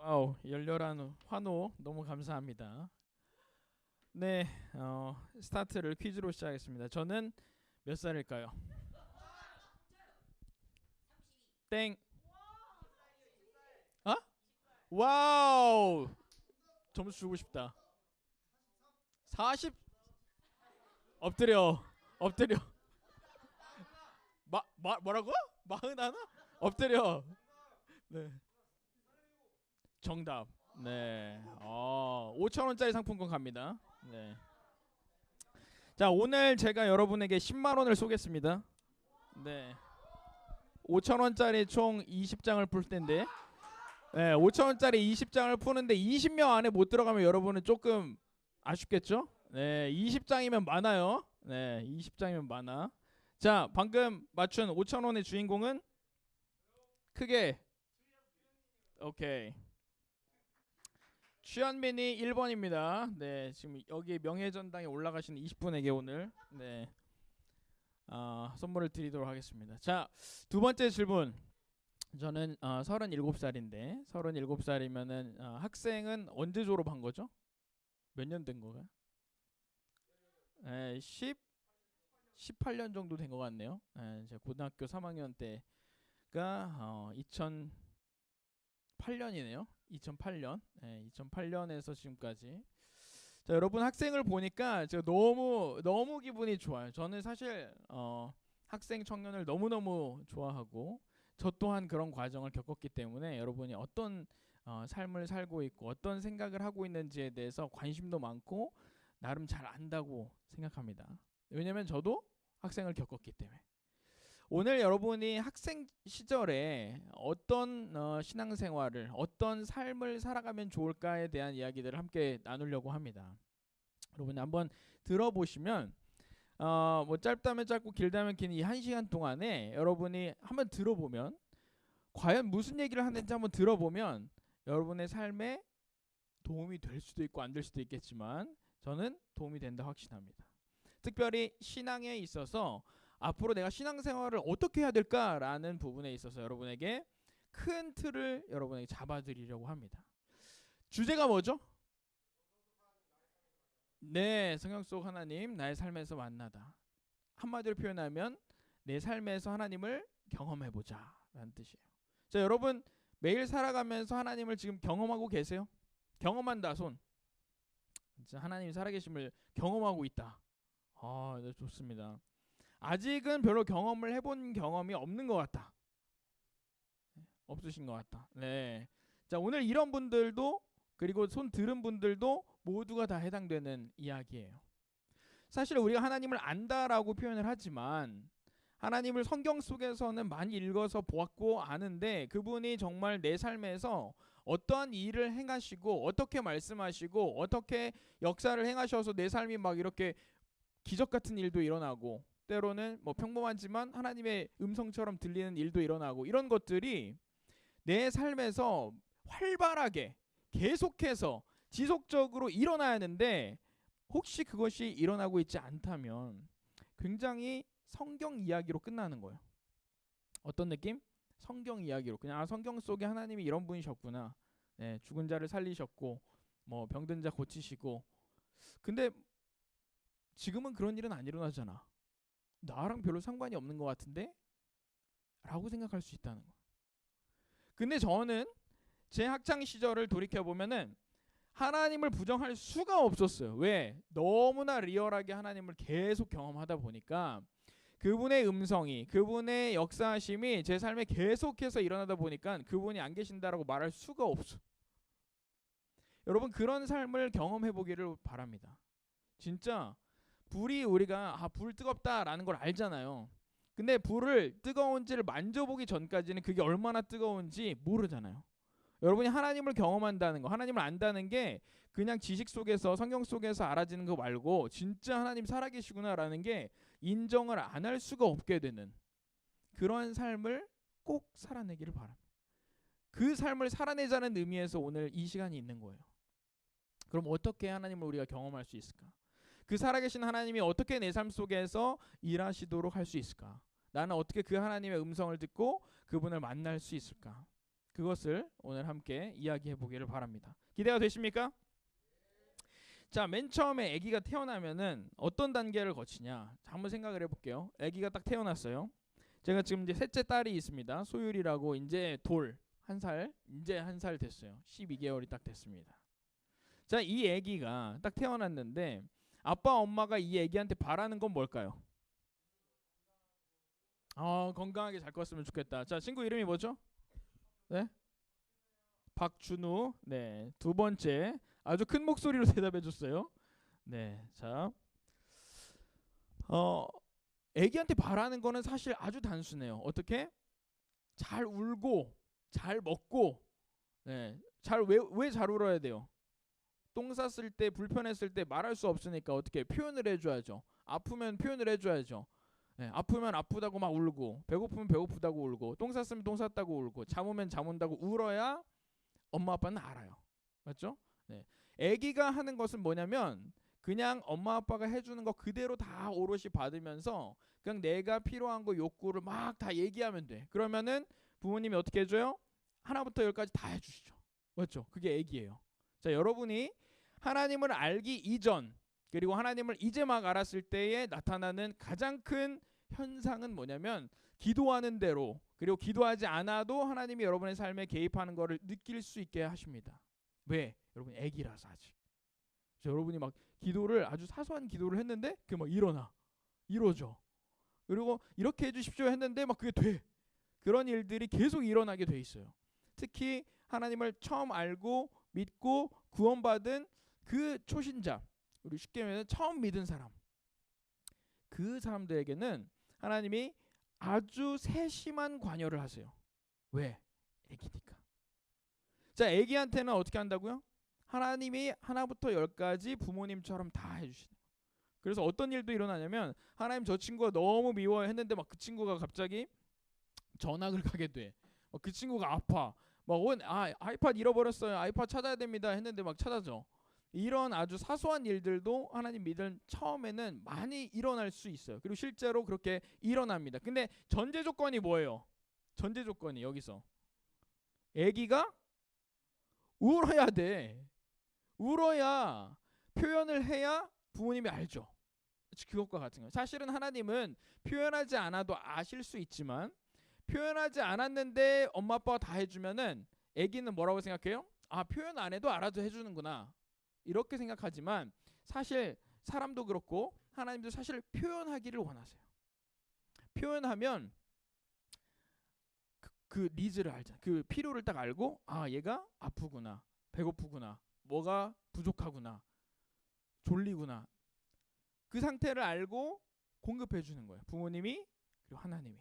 와우, 열렬한 환호 너무 감사합니다. 네, 스타트를 퀴즈로 시작하겠습니다. 저는 몇 살일까요? 땡. 어? 와우, 점수 주고 싶다. 40. 엎드려, 엎드려. 뭐라고? 41? 엎드려. 네, 정답. 네, 5천 원짜리 상품권 갑니다. 네. 자, 오늘 제가 여러분에게 10만 원을 쏘겠습니다. 네. 5천 원짜리 총 20장을 풀 텐데, 네, 5천 원짜리 20장을 푸는데 20명 안에 못 들어가면 여러분은 조금 아쉽겠죠? 네, 20장이면 많아요. 네, 20장이면 많아. 자, 방금 맞춘 5천 원의 주인공은 크게 오케이. 취현민이 1번입니다. 네, 지금 여기 명예전당에 올라가시는 20분에게 오늘 선물을 드리도록 하겠습니다. 자, 두 번째 질문. 저는 37살인데 37살이면은 학생은 언제 졸업한 거죠? 몇 년 된 거가요? 18년 정도 된 것 같네요. 제가 고등학교 3학년 때가 2008년이네요. 2008년. 2008년에서 지금까지. 자, 여러분 학생을 보니까 제가 너무 기분이 좋아요. 저는 사실 학생 청년을 너무너무 좋아하고 저 또한 그런 과정을 겪었기 때문에 여러분이 어떤 삶을 살고 있고 어떤 생각을 하고 있는지에 대해서 관심도 많고 나름 잘 안다고 생각합니다. 왜냐면 저도 학생을 겪었기 때문에. 오늘 여러분이 학생 시절에 어떤 신앙생활을 어떤 삶을 살아가면 좋을까에 대한 이야기들을 함께 나누려고 합니다. 여러분 한번 들어보시면 뭐 짧다면 짧고 길다면 긴 이 1시간 동안에 여러분이 한번 들어보면 과연 무슨 얘기를 하는지 한번 들어보면 여러분의 삶에 도움이 될 수도 있고 안 될 수도 있겠지만 저는 도움이 된다 확신합니다. 특별히 신앙에 있어서 앞으로 내가 신앙생활을 어떻게 해야 될까라는 부분에 있어서 여러분에게 큰 틀을 여러분에게 잡아드리려고 합니다. 주제가 뭐죠? 네, 성경 속 하나님 나의 삶에서 만나다. 한마디로 표현하면 내 삶에서 하나님을 경험해보자 라는 뜻이에요. 자, 여러분 매일 살아가면서 하나님을 지금 경험하고 계세요? 경험한다 손. 진짜 하나님 살아계심을 경험하고 있다. 네, 좋습니다. 아직은 별로 경험을 해본 경험이 없는 것 같다. 없으신 것 같다. 네. 자, 오늘 이런 분들도 그리고 손 들은 분들도 모두가 다 해당되는 이야기예요. 사실 우리가 하나님을 안다라고 표현을 하지만 하나님을 성경 속에서는 많이 읽어서 보았고 아는데 그분이 정말 내 삶에서 어떠한 일을 행하시고 어떻게 말씀하시고 어떻게 역사를 행하셔서 내 삶이 막 이렇게 기적 같은 일도 일어나고 때로는 뭐 평범하지만 하나님의 음성처럼 들리는 일도 일어나고 이런 것들이 내 삶에서 활발하게 계속해서 지속적으로 일어나야 하는데 혹시 그것이 일어나고 있지 않다면 굉장히 성경 이야기로 끝나는 거예요. 어떤 느낌? 성경 이야기로 그냥 성경 속에 하나님이 이런 분이셨구나. 네, 죽은 자를 살리셨고 뭐 병든 자 고치시고 근데 지금은 그런 일은 안 일어나잖아. 나랑 별로 상관이 없는 것 같은데? 라고 생각할 수 있다는 거예요. 근데 저는 제 학창 시절을 돌이켜 보면은 하나님을 부정할 수가 없었어요. 왜? 너무나 리얼하게 하나님을 계속 경험하다 보니까 그분의 음성이 그분의 역사하심이 제 삶에 계속해서 일어나다 보니까 그분이 안 계신다라고 말할 수가 없어. 여러분 그런 삶을 경험해 보기를 바랍니다. 진짜 불이 우리가 불 뜨겁다라는 걸 알잖아요. 근데 불을 뜨거운지를 만져보기 전까지는 그게 얼마나 뜨거운지 모르잖아요. 여러분이 하나님을 경험한다는 거, 하나님을 안다는 게 그냥 지식 속에서 성경 속에서 알아지는 거 말고 진짜 하나님 살아계시구나라는 게 인정을 안 할 수가 없게 되는 그런 삶을 꼭 살아내기를 바랍니다. 그 삶을 살아내자는 의미에서 오늘 이 시간이 있는 거예요. 그럼 어떻게 하나님을 우리가 경험할 수 있을까? 그 살아계신 하나님이 어떻게 내 삶 속에서 일하시도록 할 수 있을까? 나는 어떻게 그 하나님의 음성을 듣고 그분을 만날 수 있을까? 그것을 오늘 함께 이야기해 보기를 바랍니다. 기대가 되십니까? 자, 맨 처음에 아기가 태어나면은 어떤 단계를 거치냐? 자, 한번 생각을 해볼게요. 아기가 딱 태어났어요. 제가 지금 이제 셋째 딸이 있습니다. 소율이라고 이제 이제 한 살 됐어요. 12개월이 딱 됐습니다. 자, 이 아기가 딱 태어났는데 아빠 엄마가 이 아기한테 바라는 건 뭘까요? 건강하게 잘 컸으면 좋겠다. 자, 친구 이름이 뭐죠? 네? 박준우. 네. 두 번째. 아주 큰 목소리로 대답해 줬어요. 네. 자. 애기한테 바라는 거는 사실 아주 단순해요. 어떻게? 잘 울고 잘 먹고 네. 왜 잘 울어야 돼요? 똥 쌌을 때 불편했을 때 말할 수 없으니까 어떻게 표현을 해줘야죠. 아프면 표현을 해줘야죠. 네, 아프면 아프다고 막 울고 배고프면 배고프다고 울고 똥 쌌으면 똥 쌌다고 울고 잠오면 잠온다고 울어야 엄마 아빠는 알아요. 맞죠? 네. 아기가 하는 것은 뭐냐면 그냥 엄마 아빠가 해주는 거 그대로 다 오롯이 받으면서 그냥 내가 필요한 거 욕구를 막 다 얘기하면 돼. 그러면은 부모님이 어떻게 해줘요? 하나부터 열까지 다 해주시죠. 맞죠? 그게 아기예요. 자, 여러분이 하나님을 알기 이전 그리고 하나님을 이제 막 알았을 때에 나타나는 가장 큰 현상은 뭐냐면 기도하는 대로 그리고 기도하지 않아도 하나님이 여러분의 삶에 개입하는 것을 느낄 수 있게 하십니다. 왜? 여러분 아기라서 아직. 여러분이 막 기도를 아주 사소한 기도를 했는데 그게 막 이루어져. 그리고 이렇게 해주십시오 했는데 막 그게 돼. 그런 일들이 계속 일어나게 돼 있어요. 특히 하나님을 처음 알고 믿고 구원받은 그 초신자, 우리 쉽게 말하면 처음 믿은 사람, 그 사람들에게는 하나님이 아주 세심한 관여를 하세요. 왜? 애기니까. 자, 애기한테는 어떻게 한다고요? 하나님이 하나부터 열까지 부모님처럼 다 해주시는 거예요. 그래서 어떤 일도 일어나냐면 하나님 저 친구가 너무 미워요 했는데 막 그 친구가 갑자기 전학을 가게 돼. 그 친구가 아파. 아이팟 잃어버렸어요. 아이팟 찾아야 됩니다 했는데 막 찾아줘. 이런 아주 사소한 일들도 하나님 믿은 처음에는 많이 일어날 수 있어요. 그리고 실제로 그렇게 일어납니다. 근데 전제 조건이 뭐예요? 전제 조건이 여기서 아기가 울어야 돼. 울어야 표현을 해야 부모님이 알죠. 그것과 같은 거예요. 사실은 하나님은 표현하지 않아도 아실 수 있지만 표현하지 않았는데 엄마 아빠가 다 해주면은 아기는 뭐라고 생각해요? 표현 안 해도 알아도 해주는구나 이렇게 생각하지만 사실 사람도 그렇고 하나님도 사실 표현하기를 원하세요. 표현하면 그 니즈를 알잖아. 그 필요를 딱 알고 얘가 아프구나 배고프구나 뭐가 부족하구나 졸리구나 그 상태를 알고 공급해 주는 거예요. 부모님이 그리고 하나님이.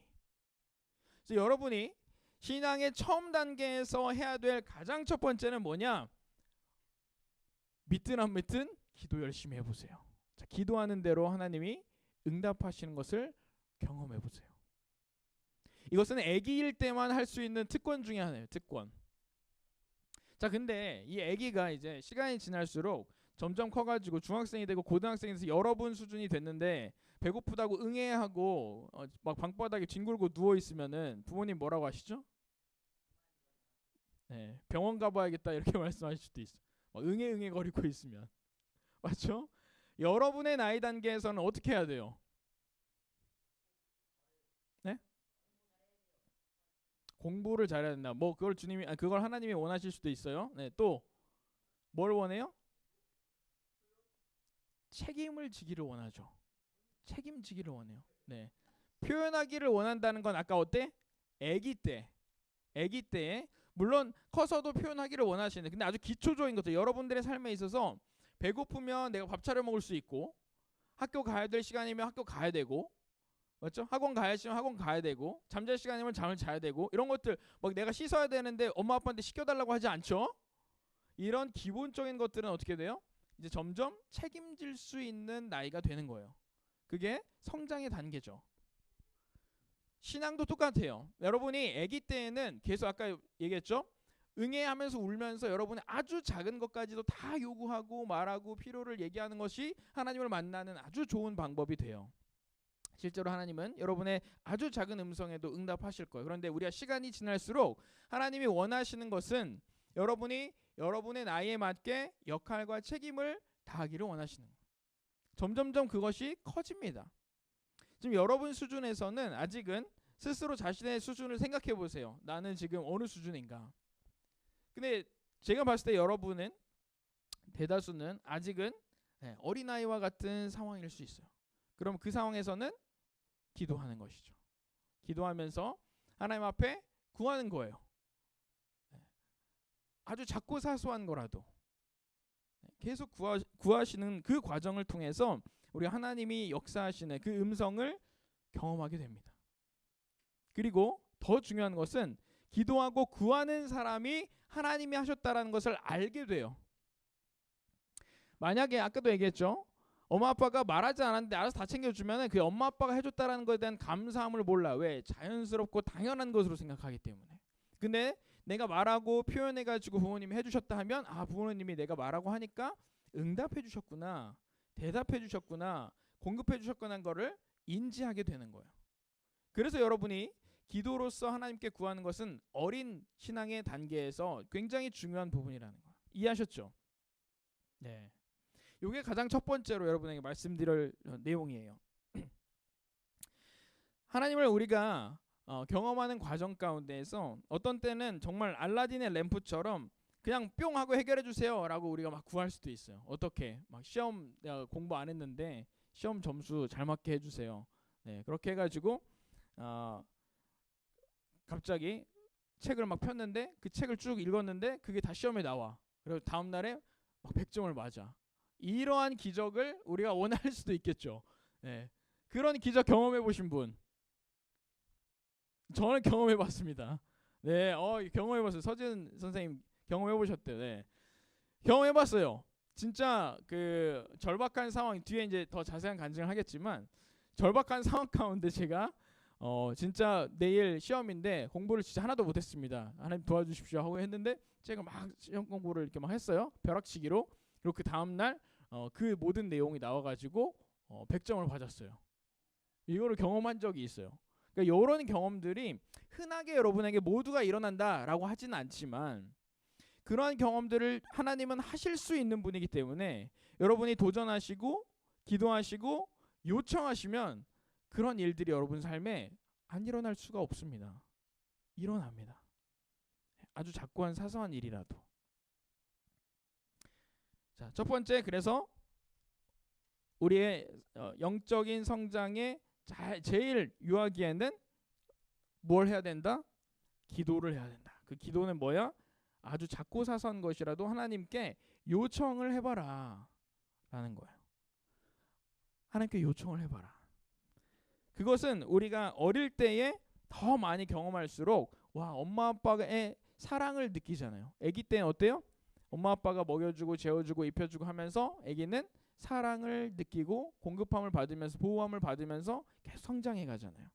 그래서 여러분이 신앙의 처음 단계에서 해야 될 가장 첫 번째는 뭐냐? 믿든 안 믿든 기도 열심히 해보세요. 자, 기도하는 대로 하나님이 응답하시는 것을 경험해보세요. 이것은 아기일 때만 할 수 있는 특권 중에 하나예요. 특권. 자, 근데 이 아기가 이제 시간이 지날수록 점점 커가지고 중학생이 되고 고등학생이 돼서 여러분 수준이 됐는데 배고프다고 응애하고 막 방바닥에 뒹굴고 누워 있으면은 부모님 뭐라고 하시죠? 네, 병원 가봐야겠다 이렇게 말씀하실 수도 있어. 응애 거리고 있으면 맞죠? 여러분의 나이 단계에서는 어떻게 해야 돼요? 네? 공부를 잘해야 된다. 그걸 그걸 하나님이 원하실 수도 있어요. 네, 또 뭘 원해요? 책임을 지기를 원하죠. 책임지기를 원해요. 네. 표현하기를 원한다는 건 아까 어때? 아기 때에 물론 커서도 표현하기를 원하시는데 근데 아주 기초적인 것들 여러분들의 삶에 있어서 배고프면 내가 밥 차려 먹을 수 있고 학교 가야 될 시간이면 학교 가야 되고 맞죠? 학원 가야 시면 학원 가야 되고 잠잘 시간이면 잠을 자야 되고 이런 것들 내가 씻어야 되는데 엄마 아빠한테 시켜달라고 하지 않죠? 이런 기본적인 것들은 어떻게 돼요? 이제 점점 책임질 수 있는 나이가 되는 거예요. 그게 성장의 단계죠. 신앙도 똑같아요. 여러분이 아기 때에는 계속 아까 얘기했죠? 응애하면서 울면서 여러분의 아주 작은 것까지도 다 요구하고 말하고 필요를 얘기하는 것이 하나님을 만나는 아주 좋은 방법이 돼요. 실제로 하나님은 여러분의 아주 작은 음성에도 응답하실 거예요. 그런데 우리가 시간이 지날수록 하나님이 원하시는 것은 여러분이 여러분의 나이에 맞게 역할과 책임을 다하기를 원하시는 거예요. 점점점 그것이 커집니다. 지금 여러분 수준에서는 아직은 스스로 자신의 수준을 생각해 보세요. 나는 지금 어느 수준인가. 근데 제가 봤을 때 여러분은 대다수는 아직은 어린아이와 같은 상황일 수 있어요. 그럼 그 상황에서는 기도하는 것이죠. 기도하면서 하나님 앞에 구하는 거예요. 아주 작고 사소한 거라도 계속 구하시는 그 과정을 통해서 우리 하나님이 역사하시는 그 음성을 경험하게 됩니다. 그리고 더 중요한 것은 기도하고 구하는 사람이 하나님이 하셨다라는 것을 알게 돼요. 만약에 아까도 얘기했죠. 엄마 아빠가 말하지 않았는데 알아서 다 챙겨주면 그 엄마 아빠가 해줬다라는 것에 대한 감사함을 몰라. 왜? 자연스럽고 당연한 것으로 생각하기 때문에. 근데 내가 말하고 표현해가지고 부모님이 해주셨다 하면 부모님이 내가 말하고 하니까 응답해 주셨구나, 대답해 주셨구나, 공급해 주셨구나 하는 거를 인지하게 되는 거예요. 그래서 여러분이 기도로서 하나님께 구하는 것은 어린 신앙의 단계에서 굉장히 중요한 부분이라는 거예요. 이해하셨죠? 네. 이게 가장 첫 번째로 여러분에게 말씀드릴 내용이에요. 하나님을 우리가 경험하는 과정 가운데에서 어떤 때는 정말 알라딘의 램프처럼 그냥 뿅 하고 해결해 주세요라고 우리가 막 구할 수도 있어요. 어떻게? 막 시험 내가 공부 안 했는데 시험 점수 잘 맞게 해주세요. 네, 그렇게 해가지고 갑자기 책을 막 폈는데 그 책을 쭉 읽었는데 그게 다 시험에 나와. 그리고 다음 날에 막 100점을 맞아. 이러한 기적을 우리가 원할 수도 있겠죠. 네. 그런 기적 경험해 보신 분? 저는 경험해 봤습니다. 네, 경험해 봤어요. 서진 선생님 경험해 보셨대요. 네. 경험해 봤어요. 진짜 그 절박한 상황 뒤에 이제 더 자세한 간증을 하겠지만 절박한 상황 가운데 제가 진짜 내일 시험인데 공부를 진짜 하나도 못했습니다. 하나님 도와주십시오 하고 했는데 제가 막 시험 공부를 이렇게 막 했어요. 벼락치기로. 그리고 그 다음 날 그 모든 내용이 나와가지고 100점을 받았어요. 이거를 경험한 적이 있어요. 그러니까 이런 경험들이 흔하게 여러분에게 모두가 일어난다라고 하지는 않지만 그러한 경험들을 하나님은 하실 수 있는 분이기 때문에 여러분이 도전하시고 기도하시고 요청하시면 그런 일들이 여러분 삶에 안 일어날 수가 없습니다. 일어납니다. 아주 작고 한 사소한 일이라도. 자, 첫 번째, 그래서 우리의 영적인 성장에 제일 유하기에는 뭘 해야 된다? 기도를 해야 된다. 그 기도는 뭐야? 아주 작고 사소한 것이라도 하나님께 요청을 해봐라 라는 거예요. 하나님께 요청을 해봐라. 그것은 우리가 어릴 때에 더 많이 경험할수록 엄마 아빠의 사랑을 느끼잖아요. 아기 때는 어때요? 엄마 아빠가 먹여주고 재워주고 입혀주고 하면서 아기는 사랑을 느끼고 공급함을 받으면서 보호함을 받으면서 계속 성장해 가잖아요.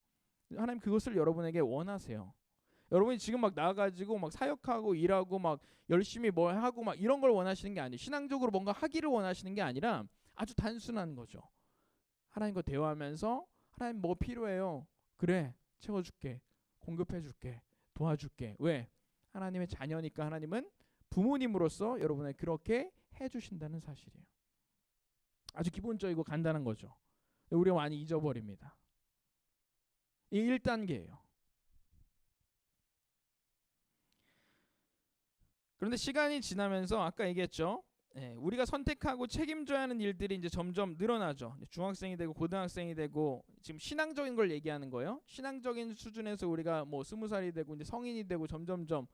하나님 그것을 여러분에게 원하세요. 여러분이 지금 막 나가지고 막 사역하고 일하고 막 열심히 뭘 하고 막 이런 걸 원하시는 게 아니에요. 신앙적으로 뭔가 하기를 원하시는 게 아니라 아주 단순한 거죠. 하나님과 대화하면서 하나님 뭐 필요해요? 그래, 채워줄게, 공급해줄게, 도와줄게. 왜? 하나님의 자녀니까 하나님은 부모님으로서 여러분을 그렇게 해주신다는 사실이에요. 아주 기본적이고 간단한 거죠. 우리가 많이 잊어버립니다. 이 1단계예요. 그런데 시간이 지나면서 아까 얘기했죠. 우리가 선택하고 책임져야 하는 일들이 이제 점점 늘어나죠. 중학생이 되고 고등학생이 되고 지금 신앙적인 걸 얘기하는 거예요. 신앙적인 수준에서 우리가 뭐 20살이 되고 이제 성인이 되고 점점점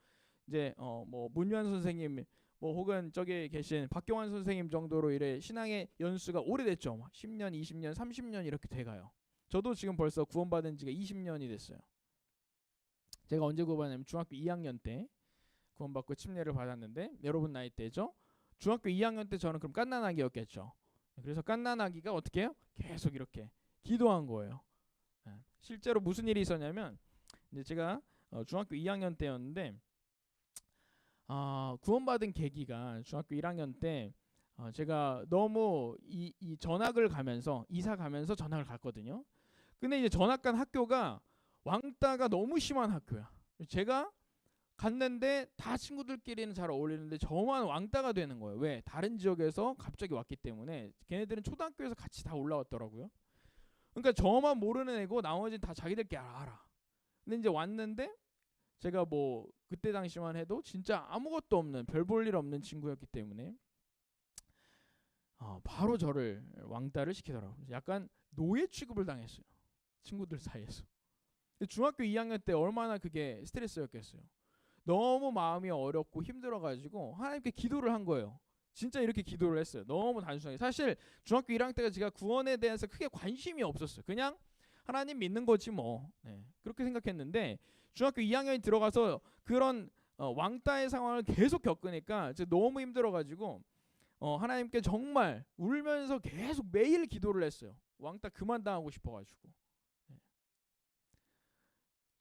이제 뭐 문유한 선생님 뭐 혹은 저기 계신 박경환 선생님 정도로 이래 신앙의 연수가 오래됐죠. 10년, 20년, 30년 이렇게 돼가요. 저도 지금 벌써 구원받은 지가 20년이 됐어요. 제가 언제 구원받았냐면 중학교 2학년 때 구원받고 침례를 받았는데 여러분 나이 때죠. 중학교 2학년 때 저는 그럼 갓난아기였겠죠. 그래서 갓난아기가 어떻게 해요? 계속 이렇게 기도한 거예요. 실제로 무슨 일이 있었냐면 이제 제가 중학교 2학년 때였는데 구원받은 계기가 중학교 1학년 때 제가 너무 이 전학을 가면서 이사 가면서 전학을 갔거든요. 근데 이제 전학간 학교가 왕따가 너무 심한 학교야. 제가 갔는데 다 친구들끼리는 잘 어울리는데 저만 왕따가 되는 거예요. 왜? 다른 지역에서 갑자기 왔기 때문에. 걔네들은 초등학교에서 같이 다 올라왔더라고요. 그러니까 저만 모르는 애고 나머지는 다 자기들끼리 알아. 근데 이제 왔는데 제가 뭐 그때 당시만 해도 진짜 아무것도 없는, 별 볼 일 없는 친구였기 때문에 바로 저를 왕따를 시키더라고요. 약간 노예 취급을 당했어요. 친구들 사이에서. 중학교 2학년 때 얼마나 그게 스트레스였겠어요. 너무 마음이 어렵고 힘들어가지고 하나님께 기도를 한 거예요. 진짜 이렇게 기도를 했어요. 너무 단순하게. 사실 중학교 1학년 때가 제가 구원에 대해서 크게 관심이 없었어요. 그냥 하나님 믿는 거지 뭐. 네, 그렇게 생각했는데 중학교 2학년이 들어가서 그런 왕따의 상황을 계속 겪으니까 너무 힘들어가지고 하나님께 정말 울면서 계속 매일 기도를 했어요. 왕따 그만 당하고 싶어가지고.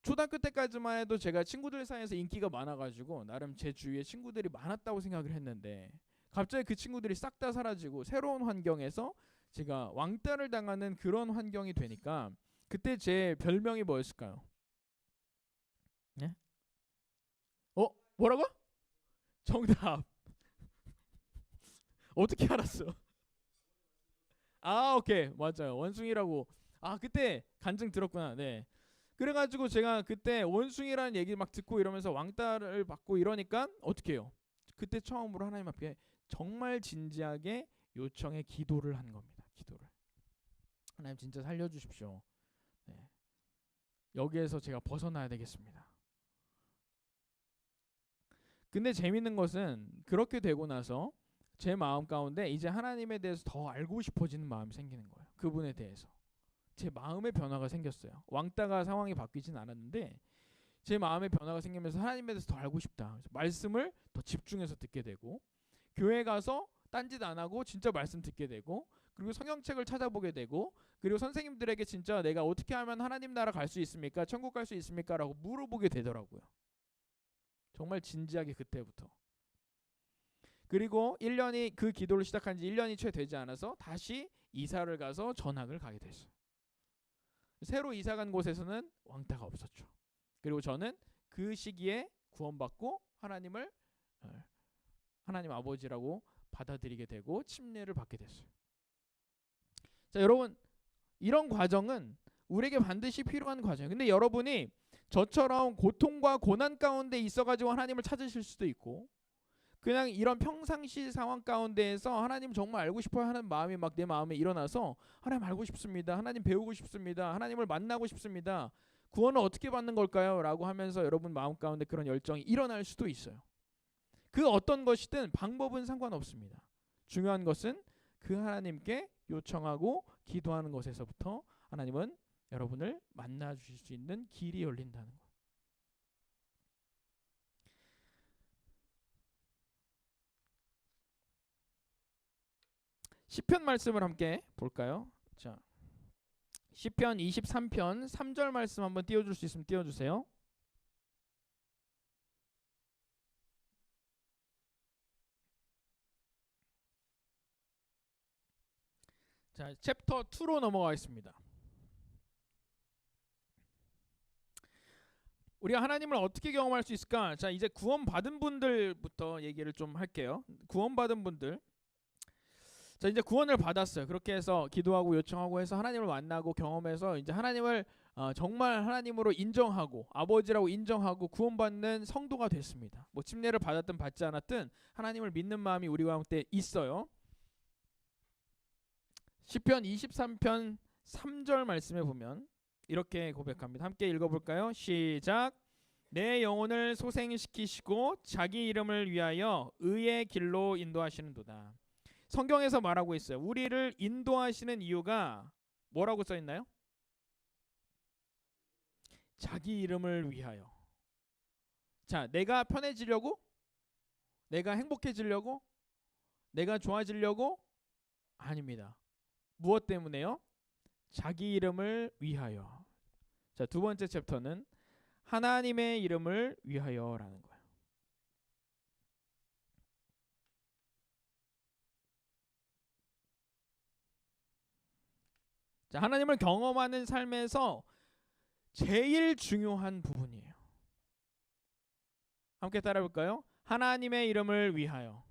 초등학교 때까지만 해도 제가 친구들 사이에서 인기가 많아가지고 나름 제 주위에 친구들이 많았다고 생각을 했는데 갑자기 그 친구들이 싹 다 사라지고 새로운 환경에서 제가 왕따를 당하는 그런 환경이 되니까 그때 제 별명이 뭐였을까요? 네? 뭐라고? 정답. 어떻게 알았어? 오케이. 맞아요. 원숭이라고. 그때 간증 들었구나. 네. 그래가지고 제가 그때 원숭이라는 얘기 막 듣고 이러면서 왕따를 받고 이러니까 어떻게 해요? 그때 처음으로 하나님 앞에 정말 진지하게 요청의 기도를 한 겁니다. 기도를. 하나님 진짜 살려주십시오. 네. 여기에서 제가 벗어나야 되겠습니다. 근데 재밌는 것은 그렇게 되고 나서 제 마음 가운데 이제 하나님에 대해서 더 알고 싶어지는 마음이 생기는 거예요. 그분에 대해서. 제 마음의 변화가 생겼어요. 왕따가 상황이 바뀌진 않았는데 제 마음의 변화가 생기면서 하나님에 대해서 더 알고 싶다. 그래서 말씀을 더 집중해서 듣게 되고 교회 가서 딴짓 안 하고 진짜 말씀 듣게 되고 그리고 성경책을 찾아보게 되고 그리고 선생님들에게 진짜 내가 어떻게 하면 하나님 나라 갈 수 있습니까? 천국 갈 수 있습니까? 라고 물어보게 되더라고요. 정말 진지하게 그때부터. 그리고 1년이 그 기도를 시작한 지 1년이 채 되지 않아서 다시 이사를 가서 전학을 가게 됐어요. 새로 이사 간 곳에서는 왕따가 없었죠. 그리고 저는 그 시기에 구원받고 하나님을 하나님 아버지라고 받아들이게 되고 침례를 받게 됐어요. 자, 여러분 이런 과정은 우리에게 반드시 필요한 과정이에요. 근데 여러분이 저처럼 고통과 고난 가운데 있어가지고 하나님을 찾으실 수도 있고 그냥 이런 평상시 상황 가운데에서 하나님 정말 알고 싶어야 하는 마음이 막 내 마음에 일어나서 하나님 알고 싶습니다. 하나님 배우고 싶습니다. 하나님을 만나고 싶습니다. 구원을 어떻게 받는 걸까요? 라고 하면서 여러분 마음 가운데 그런 열정이 일어날 수도 있어요. 그 어떤 것이든 방법은 상관없습니다. 중요한 것은 그 하나님께 요청하고 기도하는 것에서부터 하나님은 여러분을 만나 주실 수 있는 길이 열린다는 거예요. 시편 말씀을 함께 볼까요? 자, 시편 23편 3절 말씀 한번 띄워줄 수 있으면 띄워주세요. 자, 챕터 2로 넘어가겠습니다. 우리가 하나님을 어떻게 경험할 수 있을까? 자, 이제 구원받은 분들부터 얘기를 좀 할게요. 구원받은 분들. 자, 이제 구원을 받았어요. 그렇게 해서 기도하고 요청하고 해서 하나님을 만나고 경험해서 이제 하나님을 정말 하나님으로 인정하고 아버지라고 인정하고 구원받는 성도가 됐습니다. 뭐 침례를 받았든 받지 않았든 하나님을 믿는 마음이 우리 가운데 있어요. 시편 23편 3절 말씀에 보면 이렇게 고백합니다. 함께 읽어볼까요? 시작. 내 영혼을 소생시키시고 자기 이름을 위하여 의의 길로 인도하시는도다. 성경에서 말하고 있어요. 우리를 인도하시는 이유가 뭐라고 써 있나요? 자기 이름을 위하여. 자, 내가 편해지려고? 내가 행복해지려고? 내가 좋아지려고? 아닙니다. 무엇 때문에요? 자기 이름을 위하여. 자, 두 번째 챕터는 하나님의 이름을 위하여라는 거예요. 자, 하나님을 경험하는 삶에서 제일 중요한 부분이에요. 함께 따라해볼까요? 하나님의 이름을 위하여.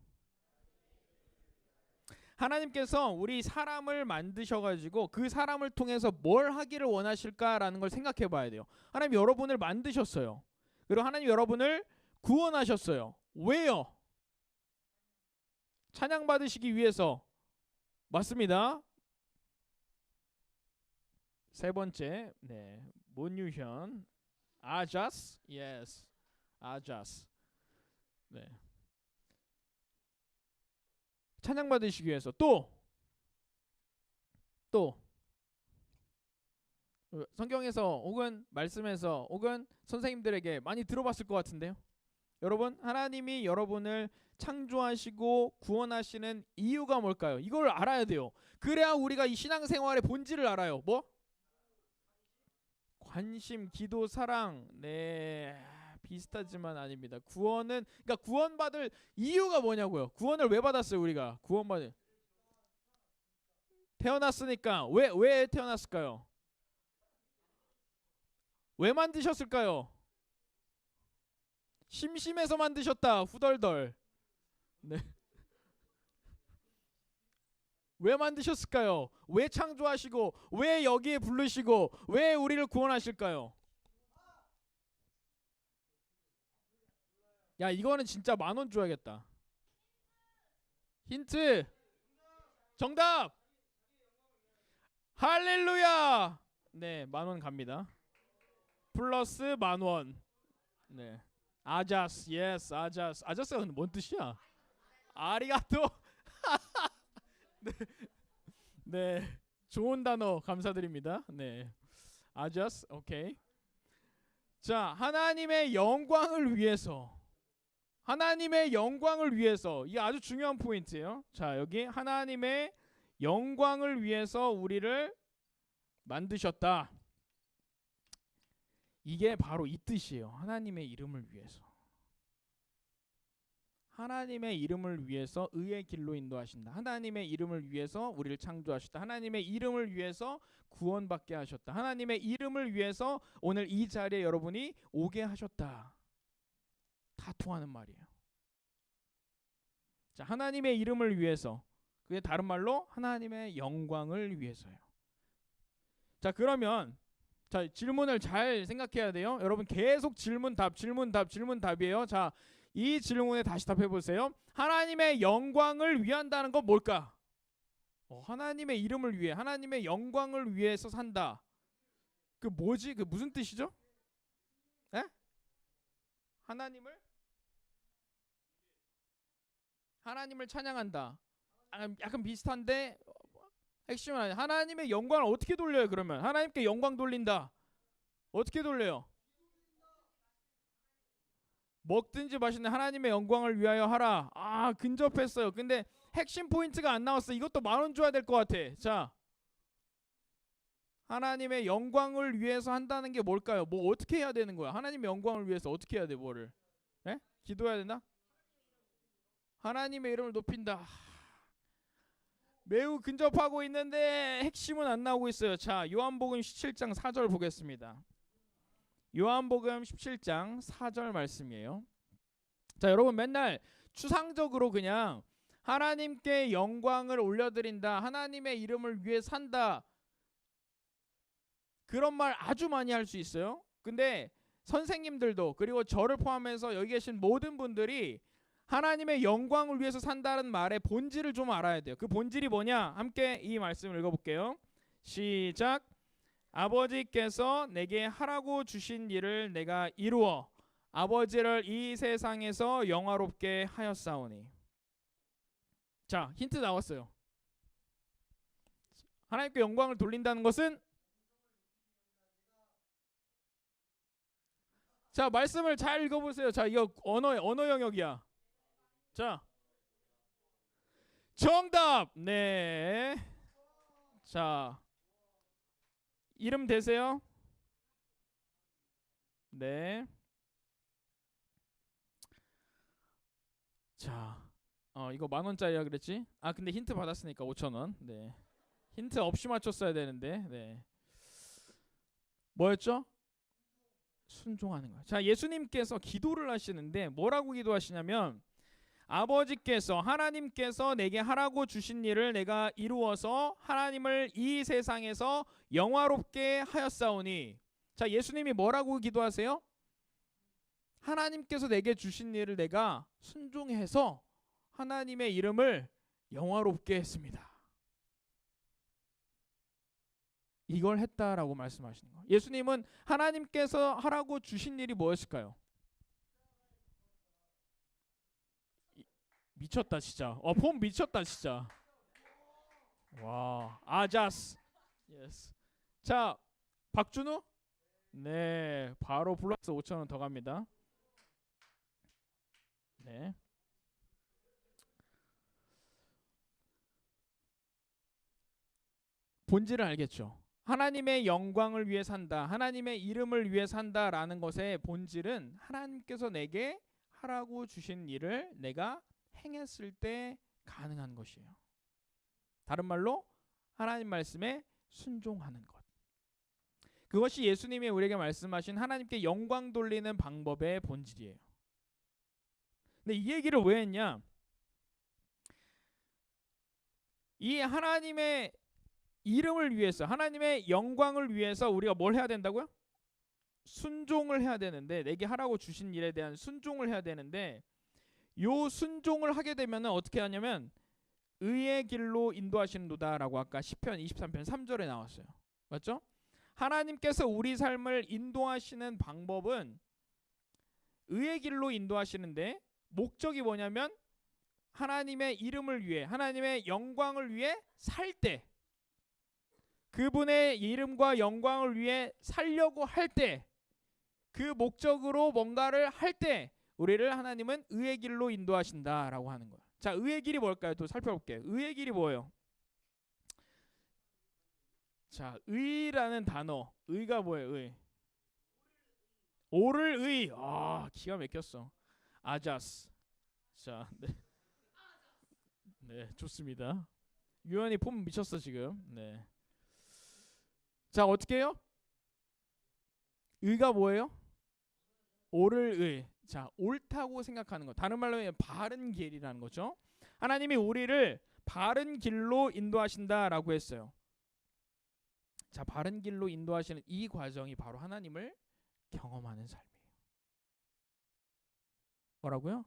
하나님께서 우리 사람을 만드셔가지고 그 사람을 통해서 뭘 하기를 원하실까라는 걸 생각해 봐야 돼요. 하나님 여러분을 만드셨어요. 그리고 하나님 여러분을 구원하셨어요. 왜요? 찬양 받으시기 위해서. 맞습니다. 세 번째, 네, 문유현, 아자스, yes, 아자스, 네, 찬양 받으시기 위해서. 또 성경에서 혹은 말씀에서 혹은 선생님들에게 많이 들어봤을 것 같은데요. 여러분, 하나님이 여러분을 창조하시고 구원하시는 이유가 뭘까요? 이걸 알아야 돼요. 그래야 우리가 이 신앙생활의 본질을 알아요. 뭐? 관심, 기도, 사랑. 네, 비슷하지만 아닙니다. 구원은, 그러니까 구원받을 이유가 뭐냐고요. 구원을 왜 받았어요? 우리가 구원받을 태어났으니까. 왜 태어났을까요? 왜 만드셨을까요? 심심해서 만드셨다. 후덜덜. 네. 왜 만드셨을까요? 왜 창조하시고 왜 여기에 부르시고 왜 우리를 구원하실까요? 야, 이거는 진짜 10,000원 줘야겠다. 힌트. 정답. 할렐루야. 네, 10,000원 갑니다. 플러스 10,000원. 네. 아자스. 예스, 아자스. 아자스가 근데 뭔 뜻이야? 아리가또. 네. 네. 좋은 단어 감사드립니다. 네. 아자스. 오케이. 자, 하나님의 영광을 위해서. 하나님의 영광을 위해서. 이게 아주 중요한 포인트예요. 자, 여기 하나님의 영광을 위해서 우리를 만드셨다. 이게 바로 이 뜻이에요. 하나님의 이름을 위해서. 하나님의 이름을 위해서 의의 길로 인도하신다. 하나님의 이름을 위해서 우리를 창조하셨다. 하나님의 이름을 위해서 구원받게 하셨다. 하나님의 이름을 위해서 오늘 이 자리에 여러분이 오게 하셨다. 다 통하는 말이에요. 자, 하나님의 이름을 위해서. 그게 다른 말로 하나님의 영광을 위해서요. 자, 그러면 자, 질문을 잘 생각해야 돼요. 여러분 계속 질문 답이에요. 자, 이 질문에 다시 답해 보세요. 하나님의 영광을 위한다는 건 뭘까? 하나님의 이름을 위해, 하나님의 영광을 위해서 산다. 그 뭐지? 그 무슨 뜻이죠? 에? 하나님을 찬양한다. 약간 비슷한데 핵심은 아니야. 하나님의 영광을 어떻게 돌려요? 그러면 하나님께 영광 돌린다. 어떻게 돌려요? 먹든지 마시는 하나님의 영광을 위하여 하라. 아, 근접했어요. 근데 핵심 포인트가 안 나왔어. 이것도 10,000원 줘야 될 것 같아. 자, 하나님의 영광을 위해서 한다는 게 뭘까요? 뭐 어떻게 해야 되는 거야? 하나님의 영광을 위해서 어떻게 해야 돼? 뭐를? 에? 기도해야 되나? 하나님의 이름을 높인다. 매우 근접하고 있는데 핵심은 안 나오고 있어요. 자, 요한복음 17장 4절 보겠습니다. 요한복음 17장 4절 말씀이에요. 자, 여러분 맨날 추상적으로 그냥 하나님께 영광을 올려드린다, 하나님의 이름을 위해 산다, 그런 말 아주 많이 할 수 있어요. 근데 선생님들도 그리고 저를 포함해서 여기 계신 모든 분들이 하나님의 영광을 위해서 산다는 말의 본질을 좀 알아야 돼요. 그 본질이 뭐냐? 함께 이 말씀을 읽어볼게요. 시작. 아버지께서 내게 하라고 주신 일을 내가 이루어 아버지를 이 세상에서 영화롭게 하였사오니. 자, 힌트 나왔어요. 하나님께 영광을 돌린다는 것은, 자, 말씀을 잘 읽어보세요. 자, 이거 언어 영역이야. 자, 정답. 네. 자, 이름 되세요? 네. 자, 이거 10,000원짜리야 그랬지? 아, 근데 힌트 받았으니까 5,000원. 네. 힌트 없이 맞췄어야 되는데. 네. 뭐였죠? 순종하는 거예요. 자, 예수님께서 기도를 하시는데 뭐라고 기도하시냐면 아버지께서 하나님께서 내게 하라고 주신 일을 내가 이루어서 하나님을 이 세상에서 영화롭게 하였사오니. 자, 예수님이 뭐라고 기도하세요? 하나님께서 내게 주신 일을 내가 순종해서 하나님의 이름을 영화롭게 했습니다. 이걸 했다라고 말씀하시는 거예요. 예수님은 하나님께서 하라고 주신 일이 뭐였을까요? 미쳤다 진짜. 폼 미쳤다 진짜. 와, 아자스. 예스. 자, 박준우? 네, 바로 플러스 5,000원 더 갑니다. 네. 본질을 알겠죠. 하나님의 영광을 위해 산다, 하나님의 이름을 위해 산다라는 것의 본질은 하나님께서 내게 하라고 주신 일을 내가 행했을 때 가능한 것이에요. 다른 말로 하나님 말씀에 순종하는 것. 그것이 예수님이 우리에게 말씀하신 하나님께 영광 돌리는 방법의 본질이에요. 근데 이 얘기를 왜 했냐? 이 하나님의 이름을 위해서, 하나님의 영광을 위해서 우리가 뭘 해야 된다고요? 순종을 해야 되는데, 내게 하라고 주신 일에 대한 순종을 해야 되는데, 요 순종을 하게 되면 어떻게 하냐면 의의 길로 인도하시는도다라고 아까 시편 23편 3절에 나왔어요. 맞죠? 하나님께서 우리 삶을 인도하시는 방법은 의의 길로 인도하시는데, 목적이 뭐냐면 하나님의 이름을 위해, 하나님의 영광을 위해 살 때, 그분의 이름과 영광을 위해 살려고 할 때, 그 목적으로 뭔가를 할 때 우리를 하나님은 의의 길로 인도하신다라고 하는 거예요. 자, 의의 길이 뭘까요? 또 살펴볼게요. 의의 길이 뭐예요? 자, 의라는 단어, 의가 뭐예요? 의. 옳을 의. 아, 기가 막혔어. 아자스. 자, 네. 네, 좋습니다. 유연이 폼 미쳤어 지금. 네. 자, 어떻게 해요? 의가 뭐예요? 옳을 의. 자, 옳다고 생각하는 것. 다른 말로 바른 길이라는 거죠. 하나님이 우리를 바른 길로 인도하신다라고 했어요. 자, 바른 길로 인도하시는 이 과정이 바로 하나님을 경험하는 삶이에요. 뭐라고요?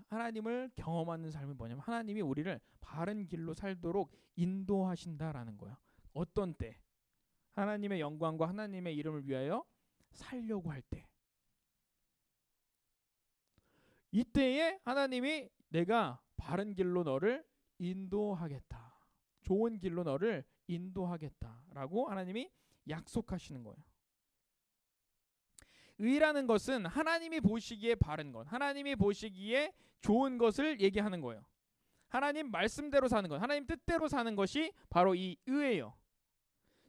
하나님을 경험하는 삶이 뭐냐면 하나님이 우리를 바른 길로 살도록 인도하신다라는 거예요. 어떤 때? 하나님의 영광과 하나님의 이름을 위하여 살려고 할 때. 이때에 하나님이 내가 바른 길로 너를 인도하겠다, 좋은 길로 너를 인도하겠다라고 하나님이 약속하시는 거예요. 의라는 것은 하나님이 보시기에 바른 것, 하나님이 보시기에 좋은 것을 얘기하는 거예요. 하나님 말씀대로 사는 것, 하나님 뜻대로 사는 것이 바로 이 의예요.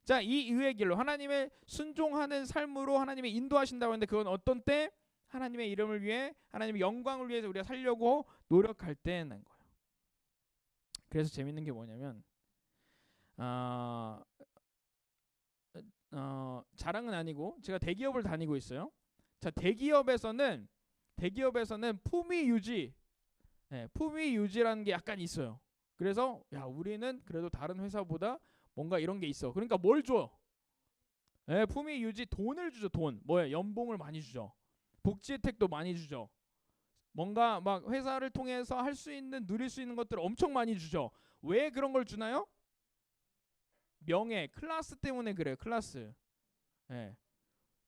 자, 이 의의 길로 하나님의 순종하는 삶으로 하나님이 인도하신다고 하는데, 그건 어떤 때? 하나님의 이름을 위해, 하나님의 영광을 위해서 우리가 살려고 노력할 때는 거예요. 그래서 재밌는 게 뭐냐면 자랑은 아니고 제가 대기업을 다니고 있어요. 자, 대기업에서는 품위 유지, 품위 유지라는 게 약간 있어요. 그래서 야, 우리는 그래도 다른 회사보다 뭔가 이런 게 있어. 그러니까 뭘 줘? 품위 유지 돈을 주죠. 돈. 뭐야? 연봉을 많이 주죠. 복지 혜택도 많이 주죠. 뭔가 막 회사를 통해서 할 수 있는, 누릴 수 있는 것들을 엄청 많이 주죠. 왜 그런 걸 주나요? 명예, 클래스 때문에 그래요. 클래스.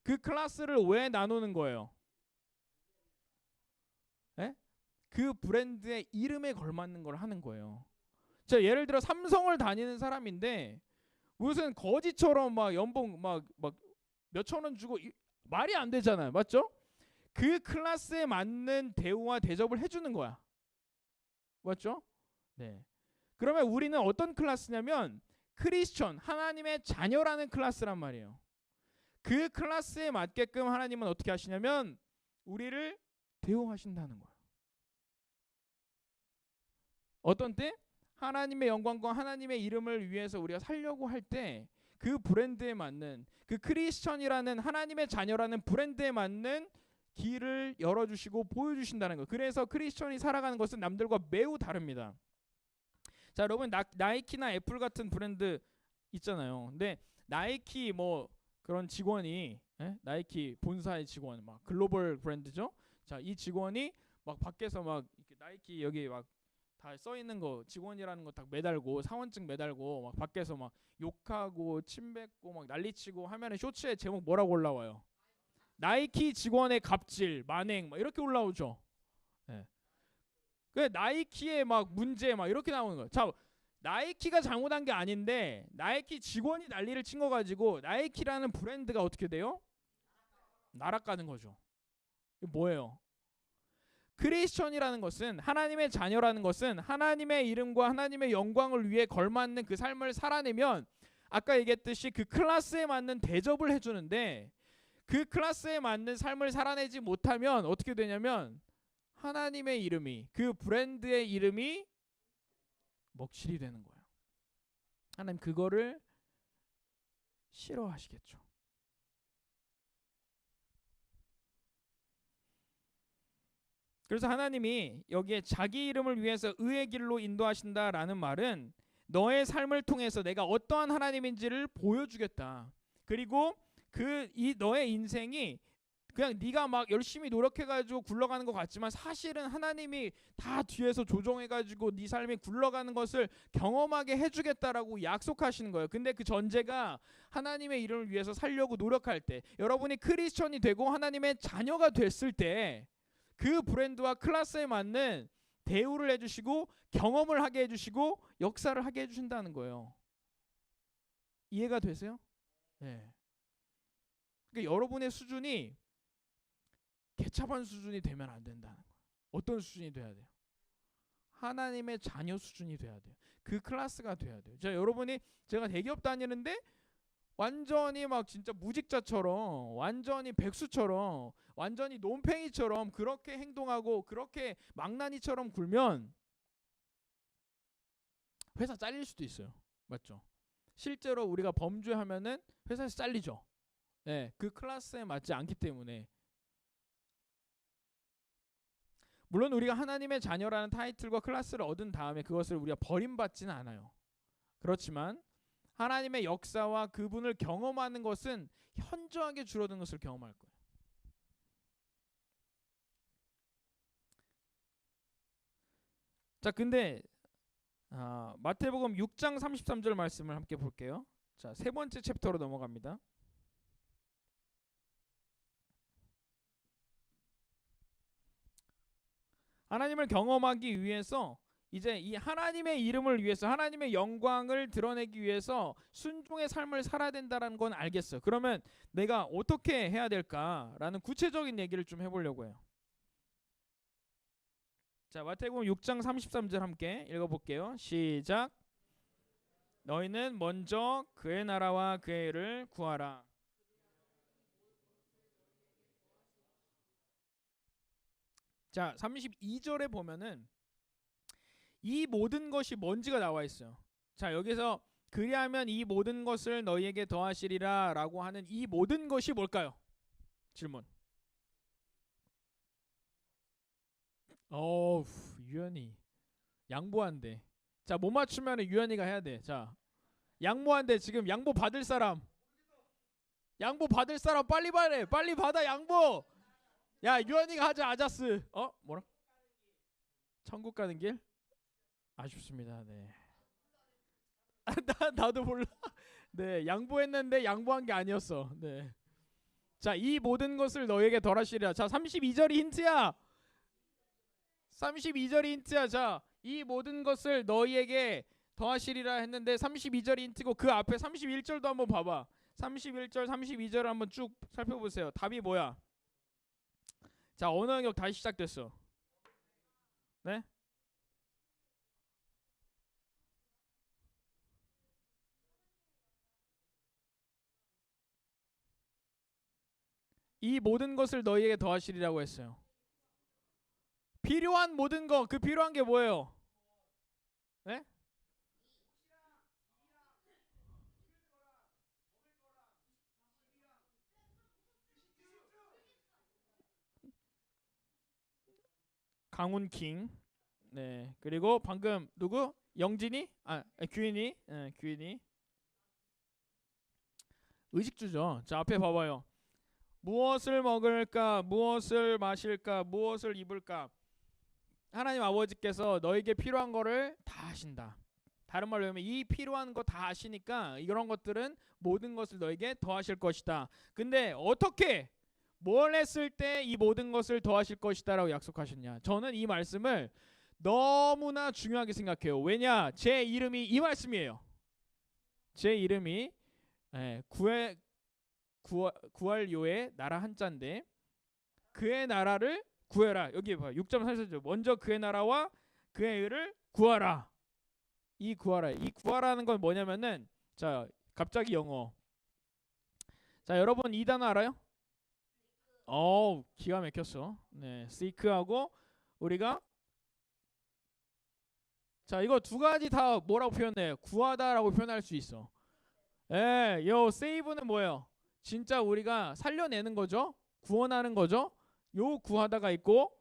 그 클래스를 왜 나누는 거예요? 그 브랜드의 이름에 걸맞는 걸 하는 거예요. 자, 예를 들어 삼성을 다니는 사람인데 무슨 거지처럼 막 연봉 막 몇천 원 주고, 말이 안 되잖아요. 맞죠? 그 클래스에 맞는 대우와 대접을 해주는 거야. 맞죠? 네. 그러면 우리는 어떤 클래스냐면 크리스천, 하나님의 자녀라는 클래스란 말이에요. 그 클래스에 맞게끔 하나님은 어떻게 하시냐면 우리를 대우하신다는 거예요. 어떤 때? 하나님의 영광과 하나님의 이름을 위해서 우리가 살려고 할 때 그 브랜드에 맞는, 그 크리스천이라는 하나님의 자녀라는 브랜드에 맞는 길을 열어주시고 보여주신다는 거. 그래서 크리스천이 살아가는 것은 남들과 매우 다릅니다. 자, 여러분, 나이키나 애플 같은 브랜드 있잖아요. 근데 나이키 뭐 그런 직원이, 나이키 본사의 직원, 막 글로벌 브랜드죠. 자, 이 직원이 막 밖에서 막 이렇게 나이키 여기 막 다 써 있는 거, 직원이라는 거 딱 매달고, 사원증 매달고 막 밖에서 막 욕하고 침뱉고 막 난리치고 하면은 쇼츠에 제목 뭐라고 올라와요? 나이키 직원의 갑질, 만행 막 이렇게 올라오죠. 예. 그 나이키의 막 문제 막 이렇게 나오는 거예요. 자, 나이키가 잘못한 게 아닌데 나이키 직원이 난리를 친 거 가지고 나이키라는 브랜드가 어떻게 돼요? 날아가는 거죠. 이게 뭐예요? 크리스천이라는 것은, 하나님의 자녀라는 것은 하나님의 이름과 하나님의 영광을 위해 걸맞는 그 삶을 살아내면, 아까 얘기했듯이 그 클래스에 맞는 대접을 해주는데, 그 클래스에 맞는 삶을 살아내지 못하면 어떻게 되냐면 하나님의 이름이, 그 브랜드의 이름이 먹칠이 되는 거예요. 하나님 그거를 싫어하시겠죠. 그래서 하나님이 여기에 자기 이름을 위해서 의의 길로 인도하신다라는 말은 너의 삶을 통해서 내가 어떠한 하나님인지를 보여주겠다. 그리고 이 너의 인생이 그냥 네가 막 열심히 노력해가지고 굴러가는 것 같지만 사실은 하나님이 다 뒤에서 조정해가지고 네 삶이 굴러가는 것을 경험하게 해주겠다라고 약속하시는 거예요. 근데 그 전제가 하나님의 이름을 위해서 살려고 노력할 때, 여러분이 크리스천이 되고 하나님의 자녀가 됐을 때 그 브랜드와 클래스에 맞는 대우를 해주시고 경험을 하게 해주시고 역사를 하게 해주신다는 거예요. 이해가 되세요? 네. 그러니까 여러분의 수준이 개차반 수준이 되면 안 된다는 거예요. 어떤 수준이 돼야 돼요? 하나님의 자녀 수준이 돼야 돼요. 그 클래스가 돼야 돼요. 여러분이, 제가 대기업 다니는데 완전히 막 진짜 무직자처럼, 완전히 백수처럼, 완전히 논팽이처럼 그렇게 행동하고 그렇게 망나니처럼 굴면 회사 잘릴 수도 있어요. 맞죠? 실제로 우리가 범죄하면은 회사에서 잘리죠. 네, 그 클래스에 맞지 않기 때문에. 물론 우리가 하나님의 자녀라는 타이틀과 클래스를 얻은 다음에 그것을 우리가 버림받지는 않아요. 그렇지만 하나님의 역사와 그분을 경험하는 것은 현저하게 줄어든 것을 경험할 거예요. 자, 근데 마태복음 6장 33절 말씀을 함께 볼게요. 자, 세 번째 챕터로 넘어갑니다. 하나님을 경험하기 위해서, 이제 이 하나님의 이름을 위해서, 하나님의 영광을 드러내기 위해서 순종의 삶을 살아야 된다는 건 알겠어요. 그러면 내가 어떻게 해야 될까라는 구체적인 얘기를 좀 해보려고 해요. 자, 마태복음 6장 33절 함께 읽어볼게요. 시작. 너희는 먼저 그의 나라와 그의 의를 구하라. 자, 32절에 보면은 이 모든 것이 뭔지가 나와 있어요. 자, 여기서 그리하면 이 모든 것을 너희에게 더하시리라 라고 하는 이 모든 것이 뭘까요? 질문. 유연이 양보한대. 자, 못 맞추면 유연이가 해야 돼. 자, 양보한대. 지금 양보 받을 사람, 양보 받을 사람 빨리 받래. 빨리 받아, 양보. 야, 유연이가 하자. 아자스. 뭐라? 천국 가는 길? 아쉽습니다. 네. 나도 몰라. 네, 양보했는데 양보한 게 아니었어. 네. 자, 이 모든 것을 너에게 덜하시리라. 자, 32절이 힌트야. 32절이 힌트야. 자, 이 모든 것을 너희에게 더하시리라 했는데 32절이 힌트고, 그 앞에 31절도 한번 봐봐. 31절, 32절을 한번 쭉 살펴보세요. 답이 뭐야? 자, 언어 영역 다시 시작됐어. 네? 이 모든 것을 너희에게 더하시리라고 했어요. 필요한 모든 거, 그 필요한 게 뭐예요? 네? 강훈킹. 네. 그리고 방금 누구? 영진이? 규인이. 네, 규인이. 의식주죠. 자, 앞에 봐봐요. 무엇을 먹을까? 무엇을 마실까? 무엇을 입을까? 하나님 아버지께서 너에게 필요한 거를 다 하신다. 다른 말로 하면 이 필요한 거 다 하시니까 이런 것들은 모든 것을 너에게 더하실 것이다. 근데 어떻게 뭘 했을 때 이 모든 것을 더하실 것이다 라고 약속하셨냐. 저는 이 말씀을 너무나 중요하게 생각해요. 왜냐? 제 이름이 이 말씀이에요. 제 이름이 구할요의 나라 한자인데 그의 나라를 구해라. 여기 봐요. 6.3절 먼저 그의 나라와 그의 의를 구하라. 이 구하라. 이 구하라는 건 뭐냐면은 자 갑자기 영어. 자 여러분 이 단어 알아요? 기가 막혔어. 네, seek하고 우리가 자 이거 두 가지 다 뭐라고 표현해요? 구하다라고 표현할 수 있어. 요 save는 뭐예요? 진짜 우리가 살려내는 거죠. 구원하는 거죠. 요 구하다가 있고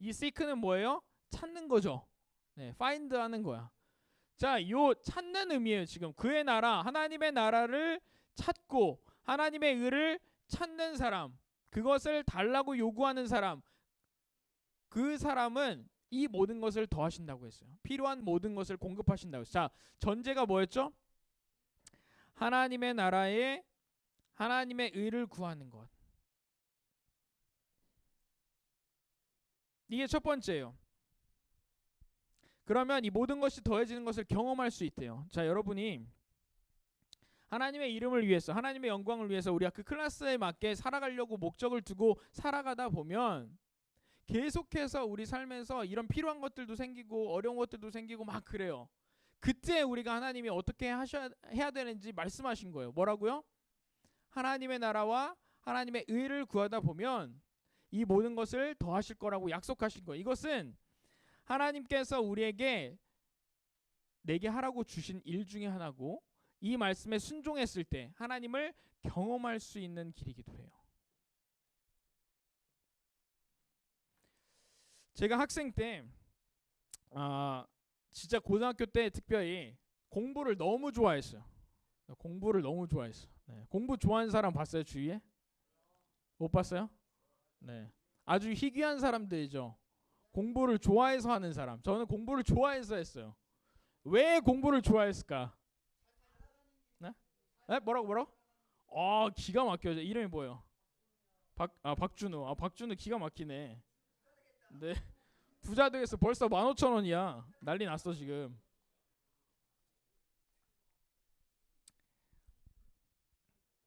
이 seek는 뭐예요? 찾는 거죠. 네, find 하는 거야. 자, 요 찾는 의미예요. 지금 그의 나라, 하나님의 나라를 찾고 하나님의 의를 찾는 사람, 그것을 달라고 요구하는 사람, 그 사람은 이 모든 것을 더하신다고 했어요. 필요한 모든 것을 공급하신다고 했어요. 자, 전제가 뭐였죠? 하나님의 나라에 하나님의 의를 구하는 것. 이게 첫 번째예요. 그러면 이 모든 것이 더해지는 것을 경험할 수 있대요. 자, 여러분이 하나님의 이름을 위해서, 하나님의 영광을 위해서 우리가 그 클래스에 맞게 살아가려고 목적을 두고 살아가다 보면 계속해서 우리 삶에서 이런 필요한 것들도 생기고 어려운 것들도 생기고 막 그래요. 그때 우리가 하나님이 어떻게 해야 되는지 말씀하신 거예요. 뭐라고요? 하나님의 나라와 하나님의 의를 구하다 보면 이 모든 것을 더하실 거라고 약속하신 거예요. 이것은 하나님께서 우리에게 내게 하라고 주신 일 중에 하나고 이 말씀에 순종했을 때 하나님을 경험할 수 있는 길이기도 해요. 제가 학생 때 진짜 고등학교 때 특별히 공부를 너무 좋아했어요. 공부를 너무 좋아했어. 네. 공부 좋아하는 사람 봤어요? 주위에? 못 봤어요? 네. 아주 희귀한 사람들이죠. 공부를 좋아해서 하는 사람. 저는 공부를 좋아해서 했어요. 왜 공부를 좋아했을까? 네? 네? 뭐라고? 기가 막혀요. 이름이 뭐예요? 박준우. 박준우 기가 막히네. 네. 부자 되겠어. 벌써 15,000원이야. 난리 났어 지금.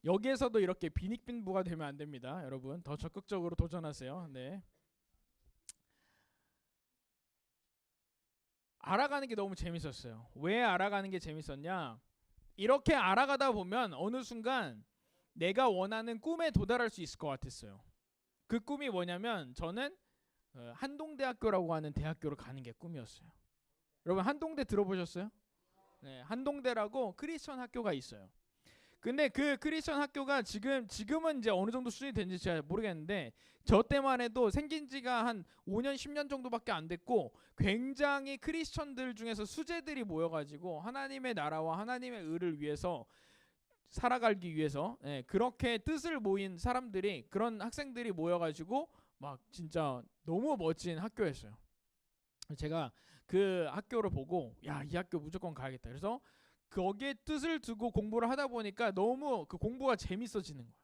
여기에서도 이렇게 빈익빈부가 되면 안 됩니다. 여러분 더 적극적으로 도전하세요. 네. 알아가는 게 너무 재밌었어요. 왜 알아가는 게 재밌었냐? 이렇게 알아가다 보면 어느 순간 내가 원하는 꿈에 도달할 수 있을 것 같았어요. 그 꿈이 뭐냐면 저는 한동대학교라고 하는 대학교를 가는 게 꿈이었어요. 여러분 한동대 들어보셨어요? 네, 한동대라고 크리스천 학교가 있어요. 근데 그 크리스천 학교가 지금은 이제 어느 정도 수준이 되는지 제가 모르겠는데 저 때만 해도 생긴 지가 한 5년 10년 정도밖에 안 됐고 굉장히 크리스천들 중에서 수재들이 모여가지고 하나님의 나라와 하나님의 의를 위해서 살아가기 위해서 그렇게 뜻을 모인 사람들이 그런 학생들이 모여가지고 막 진짜 너무 멋진 학교였어요. 제가 그 학교를 보고 야, 이 학교 무조건 가야겠다. 그래서 거기에 뜻을 두고 공부를 하다 보니까 너무 그 공부가 재밌어지는 거야.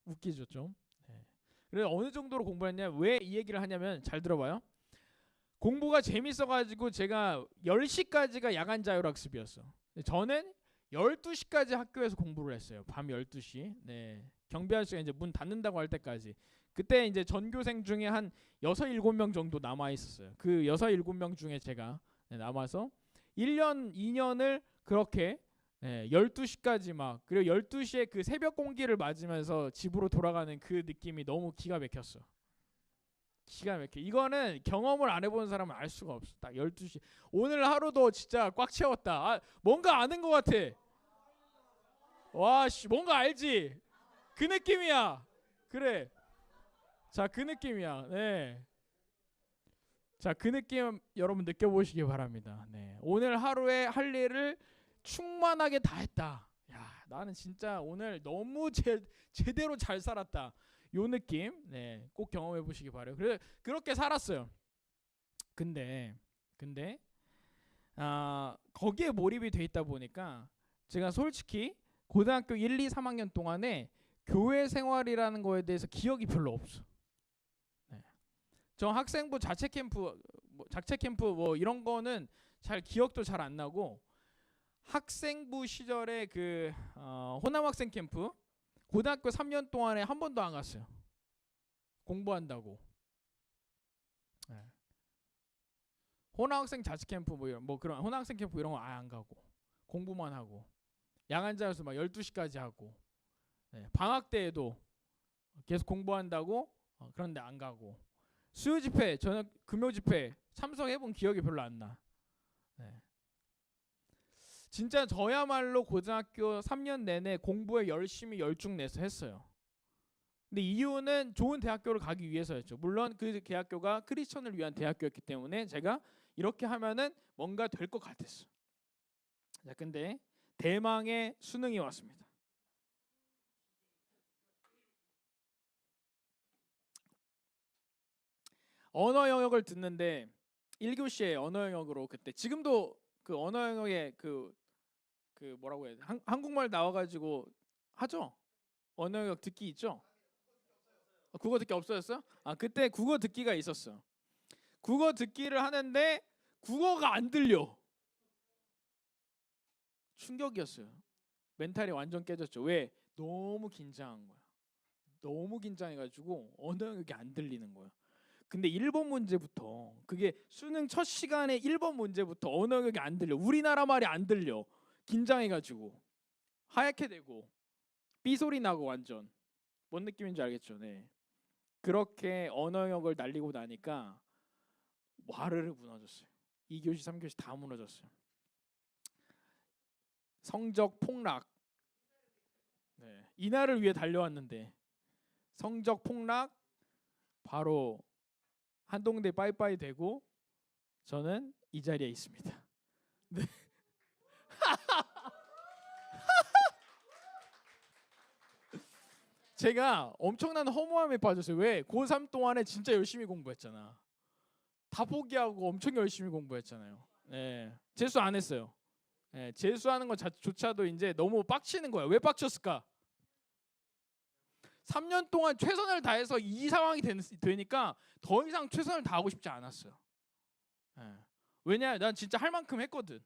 웃기죠 좀. 그래서 어느 정도로 공부를 했냐면 왜 이 얘기를 하냐면 잘 들어봐요. 공부가 재밌어가지고 제가 10시까지가 야간 자율학습이었어. 저는 12시까지 학교에서 공부를 했어요. 밤 12시. 네. 경비 아저씨가 이제 문 닫는다고 할 때까지. 그때 이제 전교생 중에 한 6, 7명 정도 남아 있었어요. 그 6, 7명 중에 제가 남아서 1년, 2년을 그렇게 12시까지 막 그리고 12시에 그 새벽 공기를 맞으면서 집으로 돌아가는 그 느낌이 너무 기가 막혔어. 기가 막혀. 이거는 경험을 안 해본 사람은 알 수가 없어. 딱 12시. 오늘 하루도 진짜 꽉 채웠다. 뭔가 아는 것 같아. 와, 뭔가 알지? 그 느낌이야. 그래. 자, 그 느낌이야. 네. 자, 그 느낌 여러분 느껴보시기 바랍니다. 네, 오늘 하루에 할 일을 충만하게 다 했다. 야, 나는 진짜 오늘 너무 제대로 잘 살았다. 요 느낌, 네, 꼭 경험해 보시기 바래요. 그래 그렇게 살았어요. 근데 거기에 몰입이 돼 있다 보니까 제가 솔직히 고등학교 1, 2, 3학년 동안에 교회 생활이라는 거에 대해서 기억이 별로 없어. 네. 저 학생부 자체 캠프, 뭐 이런 거는 잘 기억도 잘 안 나고, 학생부 시절에 그 호남 학생 캠프 고등학교 3년 동안에 한 번도 안 갔어요. 공부한다고. 네. 호남 학생 자치 캠프 뭐 그런 호남 학생 캠프 이런 거 아예 안 가고 공부만 하고 야간 자율수 막 12시까지 하고, 네. 방학 때에도 계속 공부한다고 그런데 안 가고, 수요 집회, 저녁 금요 집회 참석해 본 기억이 별로 안 나. 네. 진짜 저야말로 고등학교 3년 내내 공부에 열심히 열중내서 했어요. 근데 이유는 좋은 대학교를 가기 위해서였죠. 물론 그 대학교가 크리스천을 위한 대학교였기 때문에 제가 이렇게 하면은 뭔가 될 것 같았어. 자, 근데 대망의 수능이 왔습니다. 언어 영역을 듣는데 1교시에 언어 영역으로, 그때 지금도 그 언어 영역에 그 뭐라고 해야 돼? 한국말 나와가지고 하죠. 언어 영역 듣기 있죠. 국어 듣기 없어졌어? 그때 국어 듣기가 있었어. 국어 듣기를 하는데 국어가 안 들려. 충격이었어요. 멘탈이 완전 깨졌죠. 왜? 너무 긴장한 거야. 너무 긴장해가지고 언어 영역이 안 들리는 거야. 근데 1번 문제부터, 그게 수능 첫 시간에 1번 문제부터 언어 영역이 안 들려. 우리나라 말이 안 들려. 긴장해가지고 하얗게 되고 삐소리 나고 완전. 뭔 느낌인지 알겠죠? 네. 그렇게 언어 영역을 날리고 나니까 와르르 무너졌어요. 2교시 3교시 다 무너졌어요. 성적 폭락. 네. 이날을 위해 달려왔는데 성적 폭락. 바로 한동대 빠이빠이 되고 저는 이 자리에 있습니다. 네. 제가 엄청난 허무함에 빠졌어요. 왜? 고3 동안에 진짜 열심히 공부했잖아. 다 포기하고 엄청 열심히 공부했잖아요. 네. 재수 안 했어요. 네. 재수하는 것조차도 이제 너무 빡치는 거야. 왜 빡쳤을까? 3년 동안 최선을 다해서 이 상황이 되니까 더 이상 최선을 다하고 싶지 않았어요. 네. 왜냐? 난 진짜 할 만큼 했거든.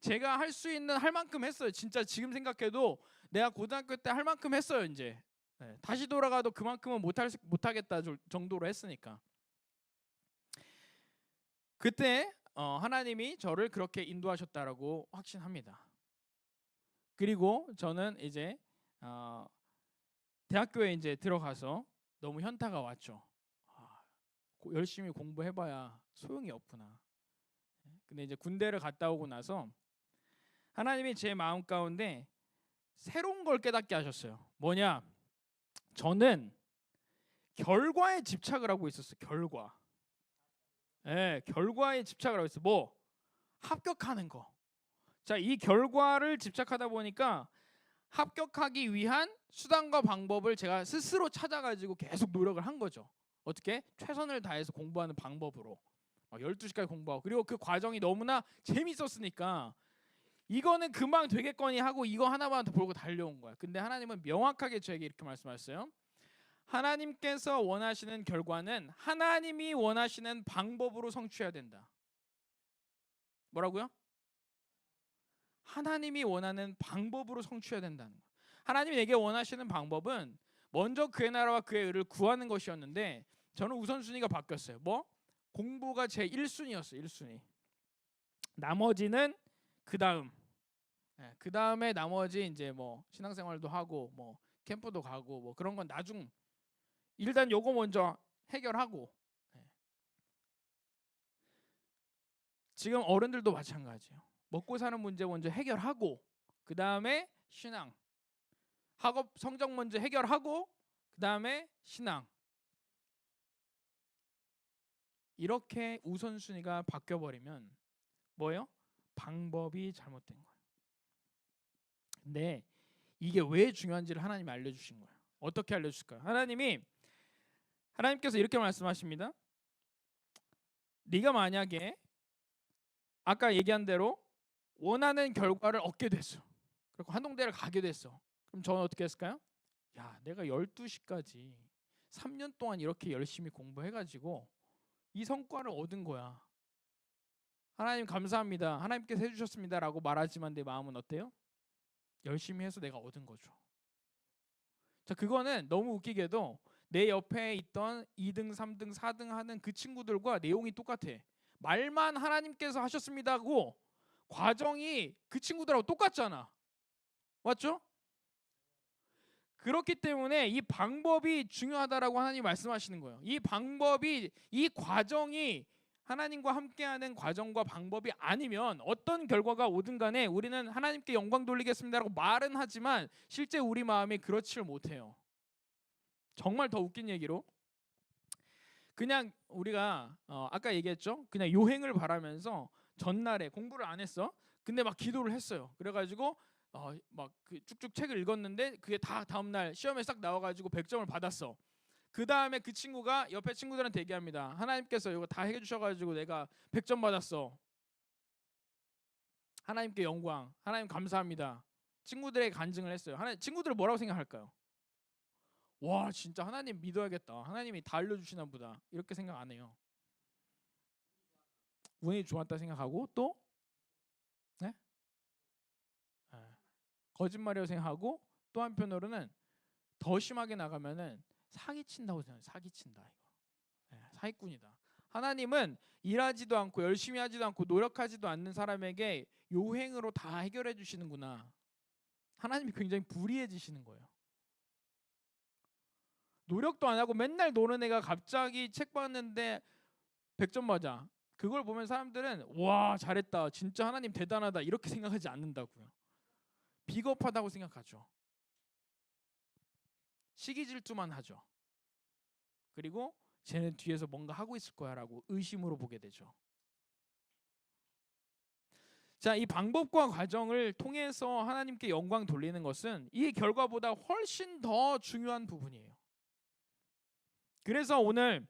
제가 할 수 있는 할 만큼 했어요. 진짜 지금 생각해도 내가 고등학교 때 할 만큼 했어요. 이제 네. 다시 돌아가도 그만큼은 못하겠다 정도로 했으니까. 그때 하나님이 저를 그렇게 인도하셨다라고 확신합니다. 그리고 저는 이제 대학교에 이제 들어가서 너무 현타가 왔죠. 열심히 공부해봐야 소용이 없구나. 근데 이제 군대를 갔다 오고 나서 하나님이 제 마음 가운데 새로운 걸 깨닫게 하셨어요. 뭐냐? 저는 결과에 집착을 하고 있었어요. 결과. 네, 결과에 집착을 하고 있어요. 뭐? 합격하는 거. 자, 이 결과를 집착하다 보니까 합격하기 위한 수단과 방법을 제가 스스로 찾아가지고 계속 노력을 한 거죠. 어떻게? 최선을 다해서 공부하는 방법으로 12시까지 공부하고, 그리고 그 과정이 너무나 재밌었으니까 이거는 금방 되겠거니 하고 이거 하나만 더 보고 달려온 거야. 근데 하나님은 명확하게 저에게 이렇게 말씀하셨어요. 하나님께서 원하시는 결과는 하나님이 원하시는 방법으로 성취해야 된다. 뭐라고요? 하나님이 원하는 방법으로 성취해야 된다는 거예요. 하나님이 내게 원하시는 방법은 먼저 그의 나라와 그의 의를 구하는 것이었는데 저는 우선순위가 바뀌었어요. 뭐? 공부가 제 1순위였어요. 1순위. 나머지는 그 다음. 네, 그 다음에 나머지 이제 뭐 신앙생활도 하고 뭐 캠프도 가고 뭐 그런 건 나중. 일단 요거 먼저 해결하고. 네. 지금 어른들도 마찬가지예요. 먹고 사는 문제 먼저 해결하고 그 다음에 신앙. 학업 성적 먼저 해결하고 그 다음에 신앙. 이렇게 우선순위가 바뀌어버리면 뭐예요? 방법이 잘못된 거예요. 근데 이게 왜 중요한지를 하나님이 알려주신 거예요. 어떻게 알려주실까요? 하나님께서 이렇게 말씀하십니다. 네가 만약에 아까 얘기한 대로 원하는 결과를 얻게 됐어. 그리고 한동대를 가게 됐어. 그럼 저는 어떻게 했을까요? 야, 내가 12시까지 3년 동안 이렇게 열심히 공부해가지고 이 성과를 얻은 거야. 하나님 감사합니다. 하나님께서 해주셨습니다. 라고 말하지만 내 마음은 어때요? 열심히 해서 내가 얻은 거죠. 자, 그거는 너무 웃기게도 내 옆에 있던 2등, 3등, 4등 하는 그 친구들과 내용이 똑같아. 말만 하나님께서 하셨습니다고 과정이 그 친구들하고 똑같잖아. 맞죠? 그렇기 때문에 이 방법이 중요하다라고 하나님이 말씀하시는 거예요. 이 과정이 하나님과 함께하는 과정과 방법이 아니면 어떤 결과가 오든 간에 우리는 하나님께 영광 돌리겠습니다라고 말은 하지만 실제 우리 마음이 그렇지를 못해요. 정말 더 웃긴 얘기로 그냥 우리가 아까 얘기했죠. 그냥 요행을 바라면서 전날에 공부를 안 했어. 근데 막 기도를 했어요. 그래가지고 막 그 쭉쭉 책을 읽었는데 그게 다 다음날 시험에 싹 나와가지고 100점을 받았어. 그 다음에 그 친구가 옆에 친구들한테 얘기합니다. 하나님께서 이거 다 해주셔가지고 내가 100점 받았어. 하나님께 영광, 하나님 감사합니다. 친구들에게 간증을 했어요. 친구들은 뭐라고 생각할까요? 와, 진짜 하나님 믿어야겠다. 하나님이 다 알려주시나 보다. 이렇게 생각 안 해요. 운이 좋았다 생각하고 또 네? 거짓말이라고 생각하고 또 한편으로는 더 심하게 나가면은 사기친다고 생각해요. 사기친다 이거. 사기꾼이다. 하나님은 일하지도 않고 열심히 하지도 않고 노력하지도 않는 사람에게 요행으로 다 해결해 주시는구나. 하나님이 굉장히 불의해지시는 거예요. 노력도 안 하고 맨날 노는 애가 갑자기 책 봤는데 100점 맞아. 그걸 보면 사람들은 와, 잘했다. 진짜 하나님 대단하다. 이렇게 생각하지 않는다고요. 비겁하다고 생각하죠. 시기 질투만 하죠. 그리고 쟤는 뒤에서 뭔가 하고 있을 거야 라고 의심으로 보게 되죠. 자, 이 방법과 과정을 통해서 하나님께 영광 돌리는 것은 이 결과보다 훨씬 더 중요한 부분이에요. 그래서 오늘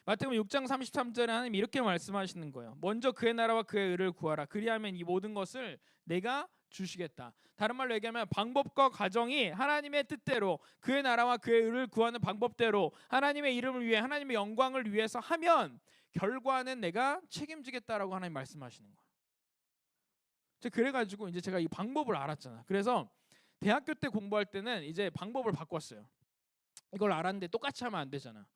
마태복음 6장 33절에 하나님 이렇게 말씀하시는 거예요. 먼저 그의 나라와 그의 의를 구하라. 그리하면 이 모든 것을 내가 주시겠다. 다른 말로 얘기하면 방법과 과정이 하나님의 뜻대로 그의 나라와 그의 의를 구하는 방법대로 하나님의 이름을 위해 하나님의 영광을 위해서 하면 결과는 내가 책임지겠다라고 하나님 말씀하시는 거예요. 그래가지고 이제 제가 이 방법을 알았잖아. 그래서 대학교 때 공부할 때는 이제 방법을 바꿨어요. 이걸 알았는데 똑같이 하면 안 되잖아.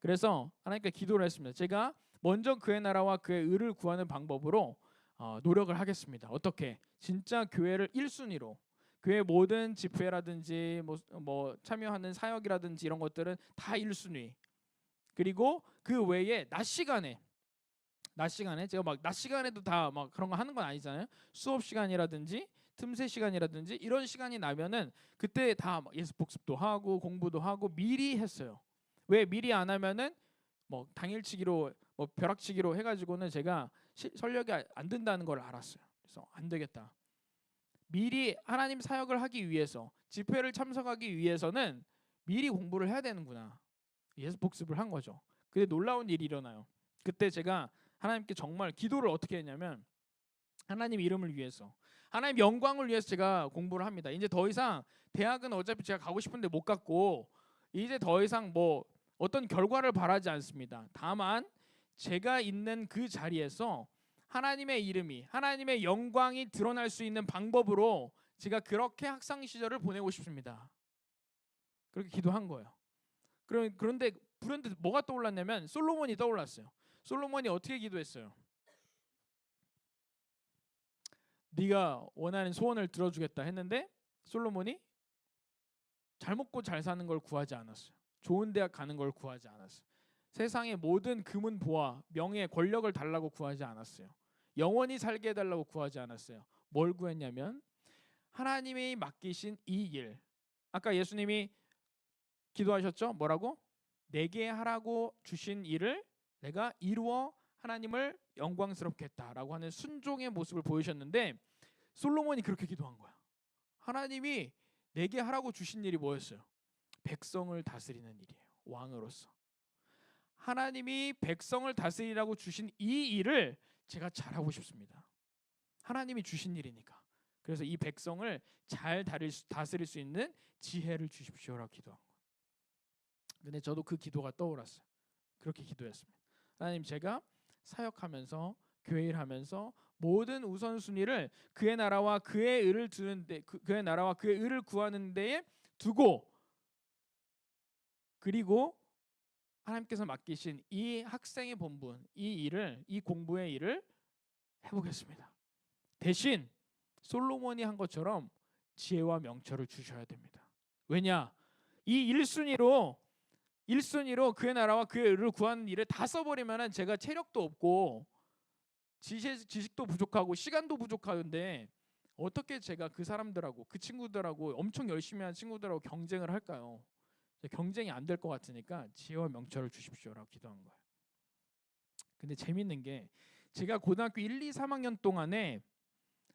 그래서 하나님께 기도를 했습니다. 제가 먼저 그의 나라와 그의 의를 구하는 방법으로 노력을 하겠습니다. 어떻게? 진짜 교회를 1순위로 교회 모든 집회라든지 뭐 참여하는 사역이라든지 이런 것들은 다 1순위. 그리고 그 외에 낮 시간에 제가 막 낮 시간에도 다 막 그런 거 하는 건 아니잖아요. 수업 시간이라든지 틈새 시간이라든지 이런 시간이 나면은 그때 다 예습 복습도 하고 공부도 하고 미리 했어요. 왜 미리 안 하면은 뭐 당일치기로 뭐 벼락치기로 해가지고는 제가 설력이 안 된다는 걸 알았어요. 그래서 안 되겠다. 미리 하나님 사역을 하기 위해서 집회를 참석하기 위해서는 미리 공부를 해야 되는구나. 예습 복습을 한 거죠. 근데 놀라운 일이 일어나요. 그때 제가 하나님께 정말 기도를 어떻게 했냐면 하나님 이름을 위해서 하나님 영광을 위해서 제가 공부를 합니다. 이제 더 이상 대학은 어차피 제가 가고 싶은데 못 갔고 이제 더 이상 뭐 어떤 결과를 바라지 않습니다. 다만 제가 있는 그 자리에서 하나님의 이름이 하나님의 영광이 드러날 수 있는 방법으로 제가 그렇게 학창 시절을 보내고 싶습니다. 그렇게 기도한 거예요. 그런데 불현듯 뭐가 떠올랐냐면 솔로몬이 떠올랐어요. 솔로몬이 어떻게 기도했어요? 네가 원하는 소원을 들어주겠다 했는데 솔로몬이 잘 먹고 잘 사는 걸 구하지 않았어요. 좋은 대학 가는 걸 구하지 않았어요. 세상의 모든 금은 보화, 명예, 권력을 달라고 구하지 않았어요. 영원히 살게 해달라고 구하지 않았어요. 뭘 구했냐면 하나님이 맡기신 이 일. 아까 예수님이 기도하셨죠? 뭐라고? 내게 하라고 주신 일을 내가 이루어 하나님을 영광스럽게 했다라고 하는 순종의 모습을 보이셨는데 솔로몬이 그렇게 기도한 거야. 하나님이 내게 하라고 주신 일이 뭐였어요? 백성을 다스리는 일이에요. 왕으로서. 하나님이 백성을 다스리라고 주신 이 일을 제가 잘하고 싶습니다. 하나님이 주신 일이니까. 그래서 이 백성을 잘 다스릴 수 있는 지혜를 주십시오라고 기도한 거예요. 근데 저도 그 기도가 떠올랐어요. 그렇게 기도했습니다. 하나님, 제가 사역하면서 교회 일하면서 모든 우선순위를 그의 나라와 그의 의를 두는데 그의 나라와 그의 의를 구하는 데에 두고, 그리고 하나님께서 맡기신 이 학생의 본분, 이 공부의 일을 해보겠습니다. 대신 솔로몬이 한 것처럼 지혜와 명철을 주셔야 됩니다. 왜냐? 이 1순위로 그의 나라와 그의 의를 구하는 일을 다 써버리면 제가 체력도 없고 지식도 부족하고 시간도 부족하는데 어떻게 제가 그 사람들하고 그 친구들하고 엄청 열심히 하는 친구들하고 경쟁을 할까요? 경쟁이 안 될 것 같으니까 지혜와 명철을 주십시오라고 기도한 거예요. 근데 재밌는 게 제가 고등학교 1, 2, 3학년 동안에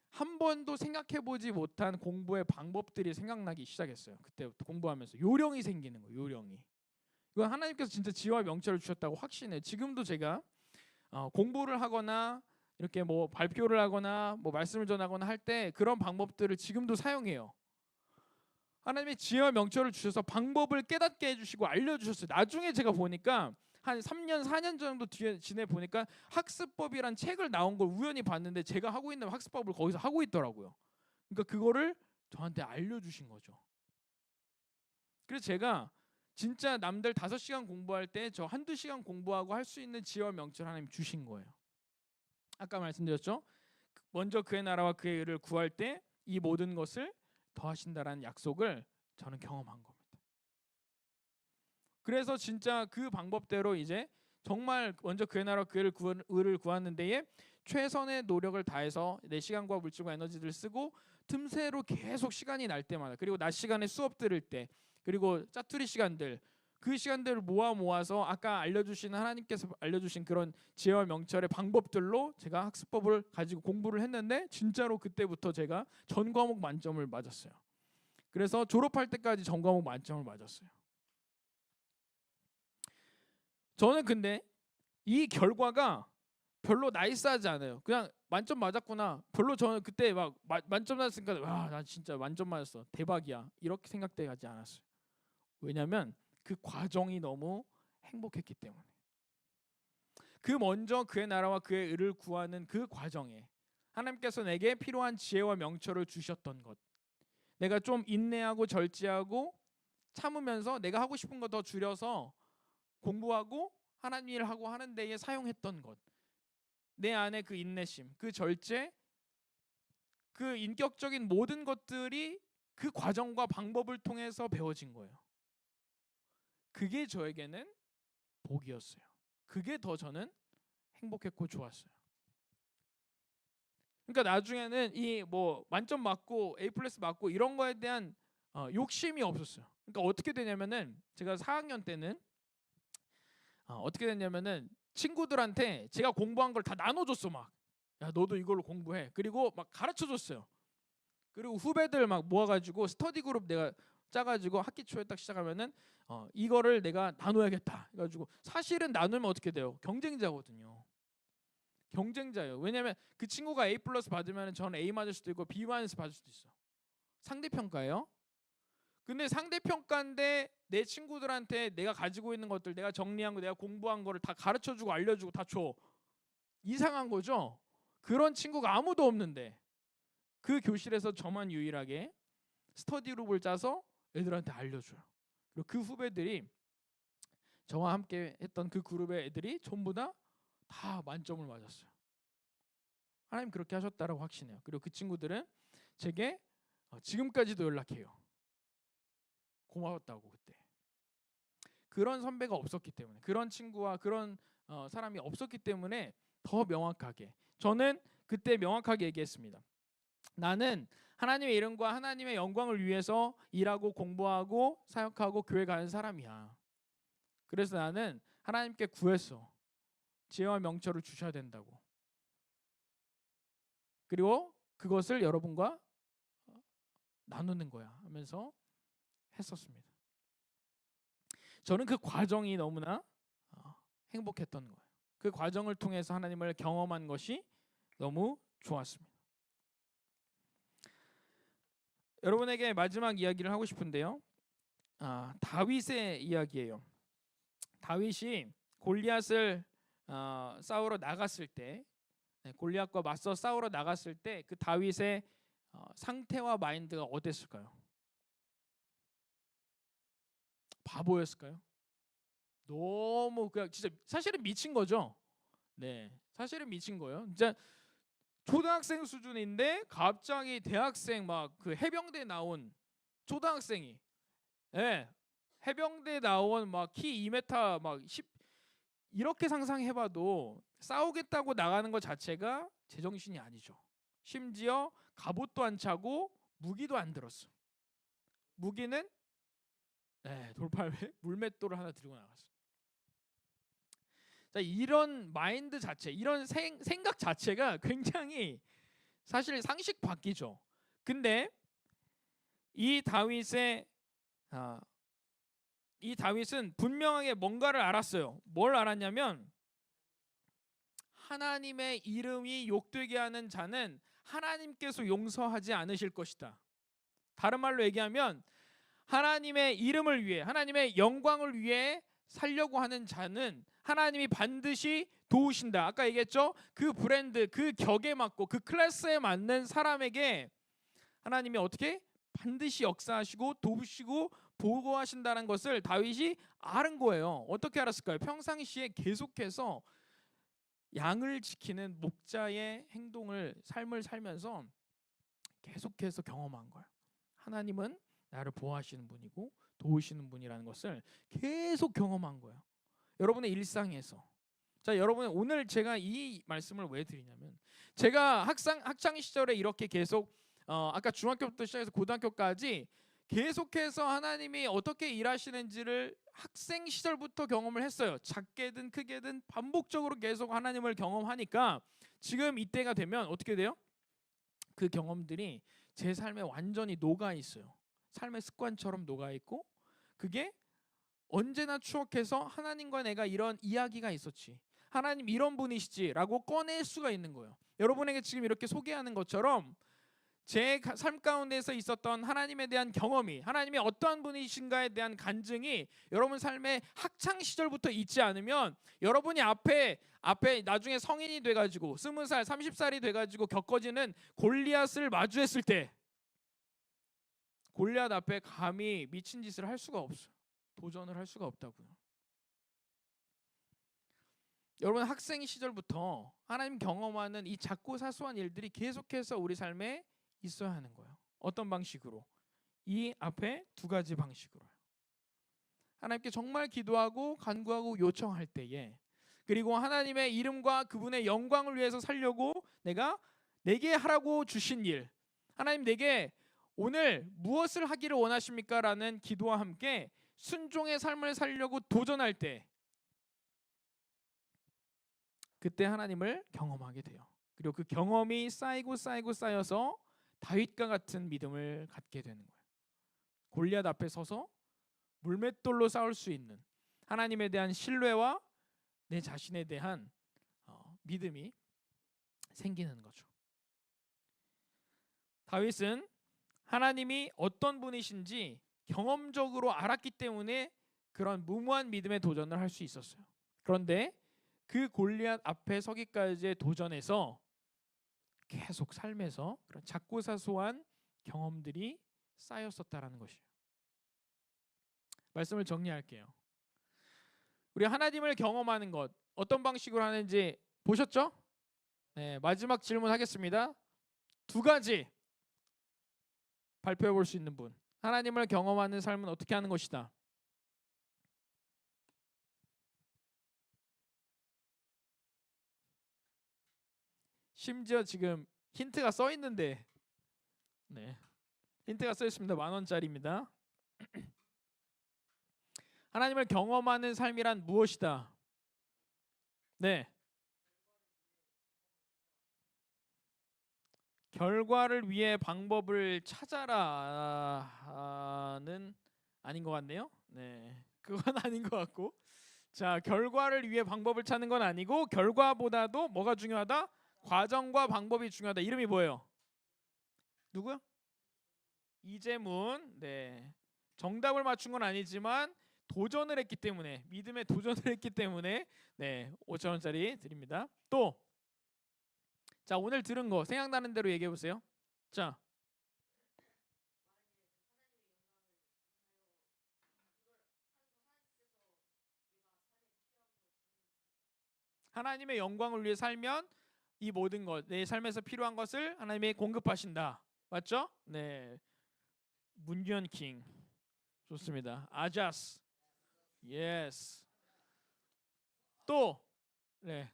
한 번도 생각해보지 못한 공부의 방법들이 생각나기 시작했어요. 그때부터 공부하면서 요령이 생기는 거예요. 요령이. 이건 하나님께서 진짜 지혜와 명철을 주셨다고 확신해요. 지금도 제가 공부를 하거나 이렇게 뭐 발표를 하거나 뭐 말씀을 전하거나 할 때 그런 방법들을 지금도 사용해요. 하나님의 지혜와 명철을 주셔서 방법을 깨닫게 해주시고 알려주셨어요. 나중에 제가 보니까 한 3년 4년 정도 뒤에 지내 보니까 학습법이란 책을 나온 걸 우연히 봤는데 제가 하고 있는 학습법을 거기서 하고 있더라고요. 그러니까 그거를 저한테 알려주신 거죠. 그래서 제가 진짜 남들 5시간 공부할 때 저 1~2시간 공부하고 할 수 있는 지혜와 명철 하나님 주신 거예요. 아까 말씀드렸죠. 먼저 그의 나라와 그의 의를 구할 때 이 모든 것을 더하신다라는 약속을 저는 경험한 겁니다. 그래서 진짜 그 방법대로 이제 정말 먼저 그의 나라와 그의 의를 구하는 데에 최선의 노력을 다해서 내 시간과 물질과 에너지를 쓰고 틈새로 계속 시간이 날 때마다, 그리고 낮 시간에 수업 들을 때, 그리고 짜투리 시간들, 그 시간들을 모아서 아까 하나님께서 알려주신 그런 지혜와 명철의 방법들로 제가 학습법을 가지고 공부를 했는데 진짜로 그때부터 제가 전 과목 만점을 맞았어요. 그래서 졸업할 때까지 전 과목 만점을 맞았어요. 저는 근데 이 결과가 별로 나이스하지 않아요. 그냥 만점 맞았구나. 별로 저는 그때 막 만점 맞았으니까 와, 나 진짜 만점 맞았어, 대박이야, 이렇게 생각되지 않았어요. 왜냐하면 그 과정이 너무 행복했기 때문에. 그 먼저 그의 나라와 그의 의를 구하는 그 과정에 하나님께서 내게 필요한 지혜와 명철을 주셨던 것, 내가 좀 인내하고 절제하고 참으면서 내가 하고 싶은 거 더 줄여서 공부하고 하나님 일을 하고 하는 데에 사용했던 것, 내 안에 그 인내심, 그 절제, 그 인격적인 모든 것들이 그 과정과 방법을 통해서 배워진 거예요. 그게 저에게는 복이었어요. 그게 더 저는 행복했고 좋았어요. 그러니까 나중에는 이 뭐 만점 맞고 A+ 맞고 이런 거에 대한 욕심이 없었어요. 그러니까 어떻게 되냐면은 제가 4학년 때는 어떻게 됐냐면은 친구들한테 제가 공부한 걸 다 나눠줬어. 막, 야 너도 이걸로 공부해. 그리고 막 가르쳐줬어요. 그리고 후배들 막 모아가지고 스터디 그룹 내가 짜가지고 학기 초에 딱 시작하면은 이거를 내가 나눠야겠다 해가지고, 사실은 나누면 어떻게 돼요? 경쟁자거든요. 경쟁자예요. 왜냐면 그 친구가 A+ 받으면 저는 A 맞을 수도 있고 B- 받을 수도 있어. 상대평가예요. 근데 상대평가인데 내 친구들한테 내가 가지고 있는 것들, 내가 정리한 거, 내가 공부한 거를 다 가르쳐주고 알려주고 다 줘. 이상한 거죠. 그런 친구가 아무도 없는데 그 교실에서 저만 유일하게 스터디 그룹을 짜서 애들한테 알려줘요. 그리고 그 후배들이, 저와 함께 했던 그 그룹의 애들이 전부 다 만점을 맞았어요. 하나님 그렇게 하셨다라고 확신해요. 그리고 그 친구들은 제게 지금까지도 연락해요. 고마웠다고. 그때 그런 선배가 없었기 때문에, 그런 친구와 그런 사람이 없었기 때문에 더 명확하게 저는 그때 명확하게 얘기했습니다. 나는 하나님의 이름과 하나님의 영광을 위해서 일하고 공부하고 사역하고 교회 가는 사람이야. 그래서 나는 하나님께 구했어. 지혜와 명철을 주셔야 된다고. 그리고 그것을 여러분과 나누는 거야 하면서 했었습니다. 저는 그 과정이 너무나 행복했던 거예요. 그 과정을 통해서 하나님을 경험한 것이 너무 좋았습니다. 여러분에게 마지막 이야기를 하고 싶은데요. 다윗의 이야기예요. 다윗이 골리앗을 싸우러 나갔을 때, 골리앗과 맞서 싸우러 나갔을 때 그 다윗의 상태와 마인드가 어땠을까요? 바보였을까요? 너무 그냥 진짜 사실은 미친 거죠. 네, 사실은 미친 거예요. 진짜 초등학생 수준인데 갑자기 대학생 막 그 해병대 나온 초등학생이, 예, 해병대 나온 막 키 2m 막 10 이렇게 상상해봐도 싸우겠다고 나가는 것 자체가 제정신이 아니죠. 심지어 갑옷도 안 차고 무기도 안 들었어. 무기는 돌팔배 물맷돌을 하나 들고 나갔어. 자, 이런 마인드 자체, 이런 생각 자체가 굉장히 사실 상식 밖이죠. 근데 이 다윗은 분명하게 뭔가를 알았어요. 뭘 알았냐면 하나님의 이름이 욕되게 하는 자는 하나님께서 용서하지 않으실 것이다. 다른 말로 얘기하면 하나님의 이름을 위해, 하나님의 영광을 위해 살려고 하는 자는 하나님이 반드시 도우신다. 아까 얘기했죠? 그 브랜드, 그 격에 맞고 그 클래스에 맞는 사람에게 하나님이 어떻게 반드시 역사하시고 도우시고 보호하신다는 것을 다윗이 아는 거예요. 어떻게 알았을까요? 평상시에 계속해서 양을 지키는 목자의 삶을 살면서 계속해서 경험한 거예요. 하나님은 나를 보호하시는 분이고 도우시는 분이라는 것을 계속 경험한 거예요. 여러분의 일상에서. 자, 여러분 오늘 제가 이 말씀을 왜 드리냐면 제가 학창 시절에 이렇게 계속 아까 중학교부터 시작해서 고등학교까지 계속해서 하나님이 어떻게 일하시는지를 학생 시절부터 경험을 했어요. 작게든 크게든 반복적으로 계속 하나님을 경험하니까 지금 이때가 되면 어떻게 돼요? 그 경험들이 제 삶에 완전히 녹아 있어요. 삶의 습관처럼 녹아 있고 그게 언제나 추억해서 하나님과 내가 이런 이야기가 있었지. 하나님 이런 분이시지라고 꺼낼 수가 있는 거예요. 여러분에게 지금 이렇게 소개하는 것처럼 제 삶 가운데서 있었던 하나님에 대한 경험이, 하나님이 어떠한 분이신가에 대한 간증이 여러분 삶의 학창 시절부터 있지 않으면 여러분이 앞에 나중에 성인이 돼가지고 20살, 30살이 돼가지고 겪어지는 골리앗을 마주했을 때 골리앗 앞에 감히 미친 짓을 할 수가 없어요. 도전을 할 수가 없다고요. 여러분 학생 시절부터 하나님 경험하는 이 작고 사소한 일들이 계속해서 우리 삶에 있어야 하는 거예요. 어떤 방식으로? 이 앞에 두 가지 방식으로요. 하나님께 정말 기도하고 간구하고 요청할 때에, 그리고 하나님의 이름과 그분의 영광을 위해서 살려고 내게 하라고 주신 일, 하나님 내게 오늘 무엇을 하기를 원하십니까? 라는 기도와 함께 순종의 삶을 살려고 도전할 때 그때 하나님을 경험하게 돼요. 그리고 그 경험이 쌓여서 다윗과 같은 믿음을 갖게 되는 거예요. 골리앗 앞에 서서 물맷돌로 싸울 수 있는 하나님에 대한 신뢰와 내 자신에 대한 믿음이 생기는 거죠. 다윗은 하나님이 어떤 분이신지 경험적으로 알았기 때문에 그런 무모한 믿음의 도전을 할 수 있었어요. 그런데 그 골리앗 앞에 서기까지의 도전에서 계속 삶에서 그런 작고 사소한 경험들이 쌓였었다라는 것이에요. 말씀을 정리할게요. 우리 하나님을 경험하는 것 어떤 방식으로 하는지 보셨죠? 네, 마지막 질문하겠습니다. 두 가지 발표해 볼 수 있는 분. 하나님을 경험하는 삶은 어떻게 하는 것이다? 심지어 지금 힌트가 써 있는데, 네, 힌트가 써 있습니다. 10,000원짜리입니다. 하나님을 경험하는 삶이란 무엇이다? 네, 결과를 위해 방법을 찾아라는 아닌 것 같네요. 네, 그건 아닌 것 같고, 자, 결과를 위해 방법을 찾는 건 아니고 결과보다도 뭐가 중요하다? 과정과 방법이 중요하다. 이름이 뭐예요? 누구요? 이재문. 네, 정답을 맞춘 건 아니지만 도전을 했기 때문에, 믿음에 도전을 했기 때문에 네, 5천 원짜리 드립니다. 또, 자, 오늘 들은 거 생각나는 대로 얘기해 보세요. 자, 하나님의 영광을 위해 살면 이 모든 것, 내 삶에서 필요한 것을 하나님이 공급하신다. 맞죠? 네, 문규현 킹. 좋습니다. 아자스. 예스. 또, 네,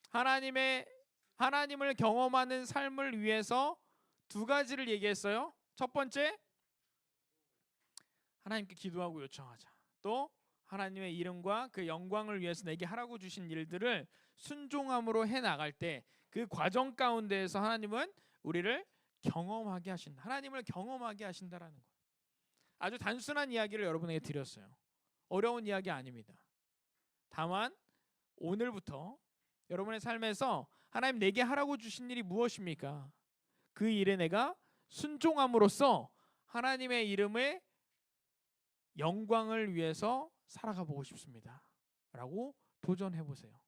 하나님을 경험하는 삶을 위해서 두 가지를 얘기했어요. 첫 번째, 하나님께 기도하고 요청하자. 또, 하나님의 이름과 그 영광을 위해서 내게 하라고 주신 일들을 순종함으로 해 나갈 때 그 과정 가운데에서 하나님은 우리를 경험하게 하신다. 하나님을 경험하게 하신다라는 거예요. 아주 단순한 이야기를 여러분에게 드렸어요. 어려운 이야기 아닙니다. 다만 오늘부터 여러분의 삶에서 하나님 내게 하라고 주신 일이 무엇입니까? 그 일에 내가 순종함으로써 하나님의 이름의 영광을 위해서 살아가 보고 싶습니다. 라고 도전해 보세요.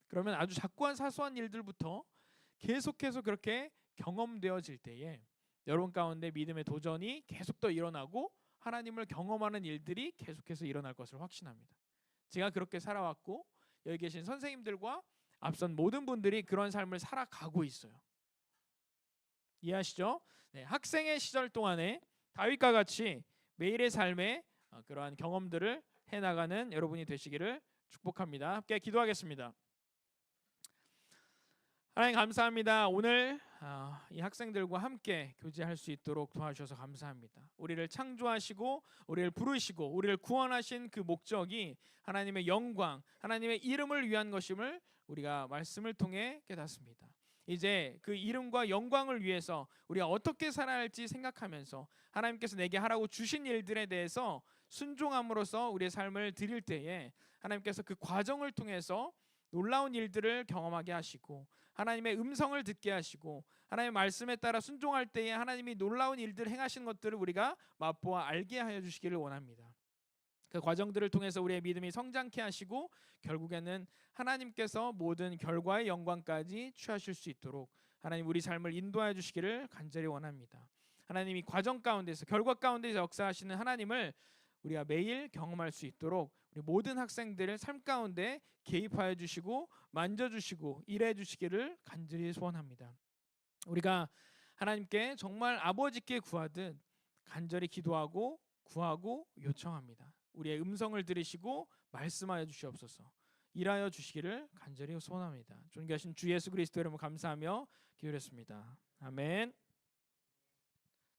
그러면 아주 작고한 사소한 일들부터 계속해서 그렇게 경험되어질 때에 여러분 가운데 믿음의 도전이 계속 더 일어나고 하나님을 경험하는 일들이 계속해서 일어날 것을 확신합니다. 제가 그렇게 살아왔고 여기 계신 선생님들과 앞선 모든 분들이 그런 삶을 살아가고 있어요. 이해하시죠? 네, 학생의 시절 동안에 다윗과 같이 매일의 삶에 그러한 경험들을 해나가는 여러분이 되시기를 축복합니다. 함께 기도하겠습니다. 하나님 감사합니다. 오늘 이 학생들과 함께 교제할 수 있도록 도와주셔서 감사합니다. 우리를 창조하시고 우리를 부르시고 우리를 구원하신 그 목적이 하나님의 영광, 하나님의 이름을 위한 것임을 우리가 말씀을 통해 깨닫습니다. 이제 그 이름과 영광을 위해서 우리가 어떻게 살아야 할지 생각하면서 하나님께서 내게 하라고 주신 일들에 대해서 순종함으로써 우리의 삶을 드릴 때에 하나님께서 그 과정을 통해서 놀라운 일들을 경험하게 하시고 하나님의 음성을 듣게 하시고 하나님의 말씀에 따라 순종할 때에 하나님이 놀라운 일들을 행하시는 것들을 우리가 맛보아 알게 하여 주시기를 원합니다. 그 과정들을 통해서 우리의 믿음이 성장케 하시고 결국에는 하나님께서 모든 결과의 영광까지 취하실 수 있도록 하나님 우리 삶을 인도하여 주시기를 간절히 원합니다. 하나님이 과정 가운데서 결과 가운데서 역사하시는 하나님을 우리가 매일 경험할 수 있도록 우리 모든 학생들의 삶 가운데 개입하여 주시고 만져주시고 일해 주시기를 간절히 소원합니다. 우리가 하나님께 정말 아버지께 구하듯 간절히 기도하고 구하고 요청합니다. 우리의 음성을 들으시고 말씀하여 주시옵소서. 일하여 주시기를 간절히 소원합니다. 존귀하신 주 예수 그리스도 이름으로 감사하며 기도했습니다. 아멘.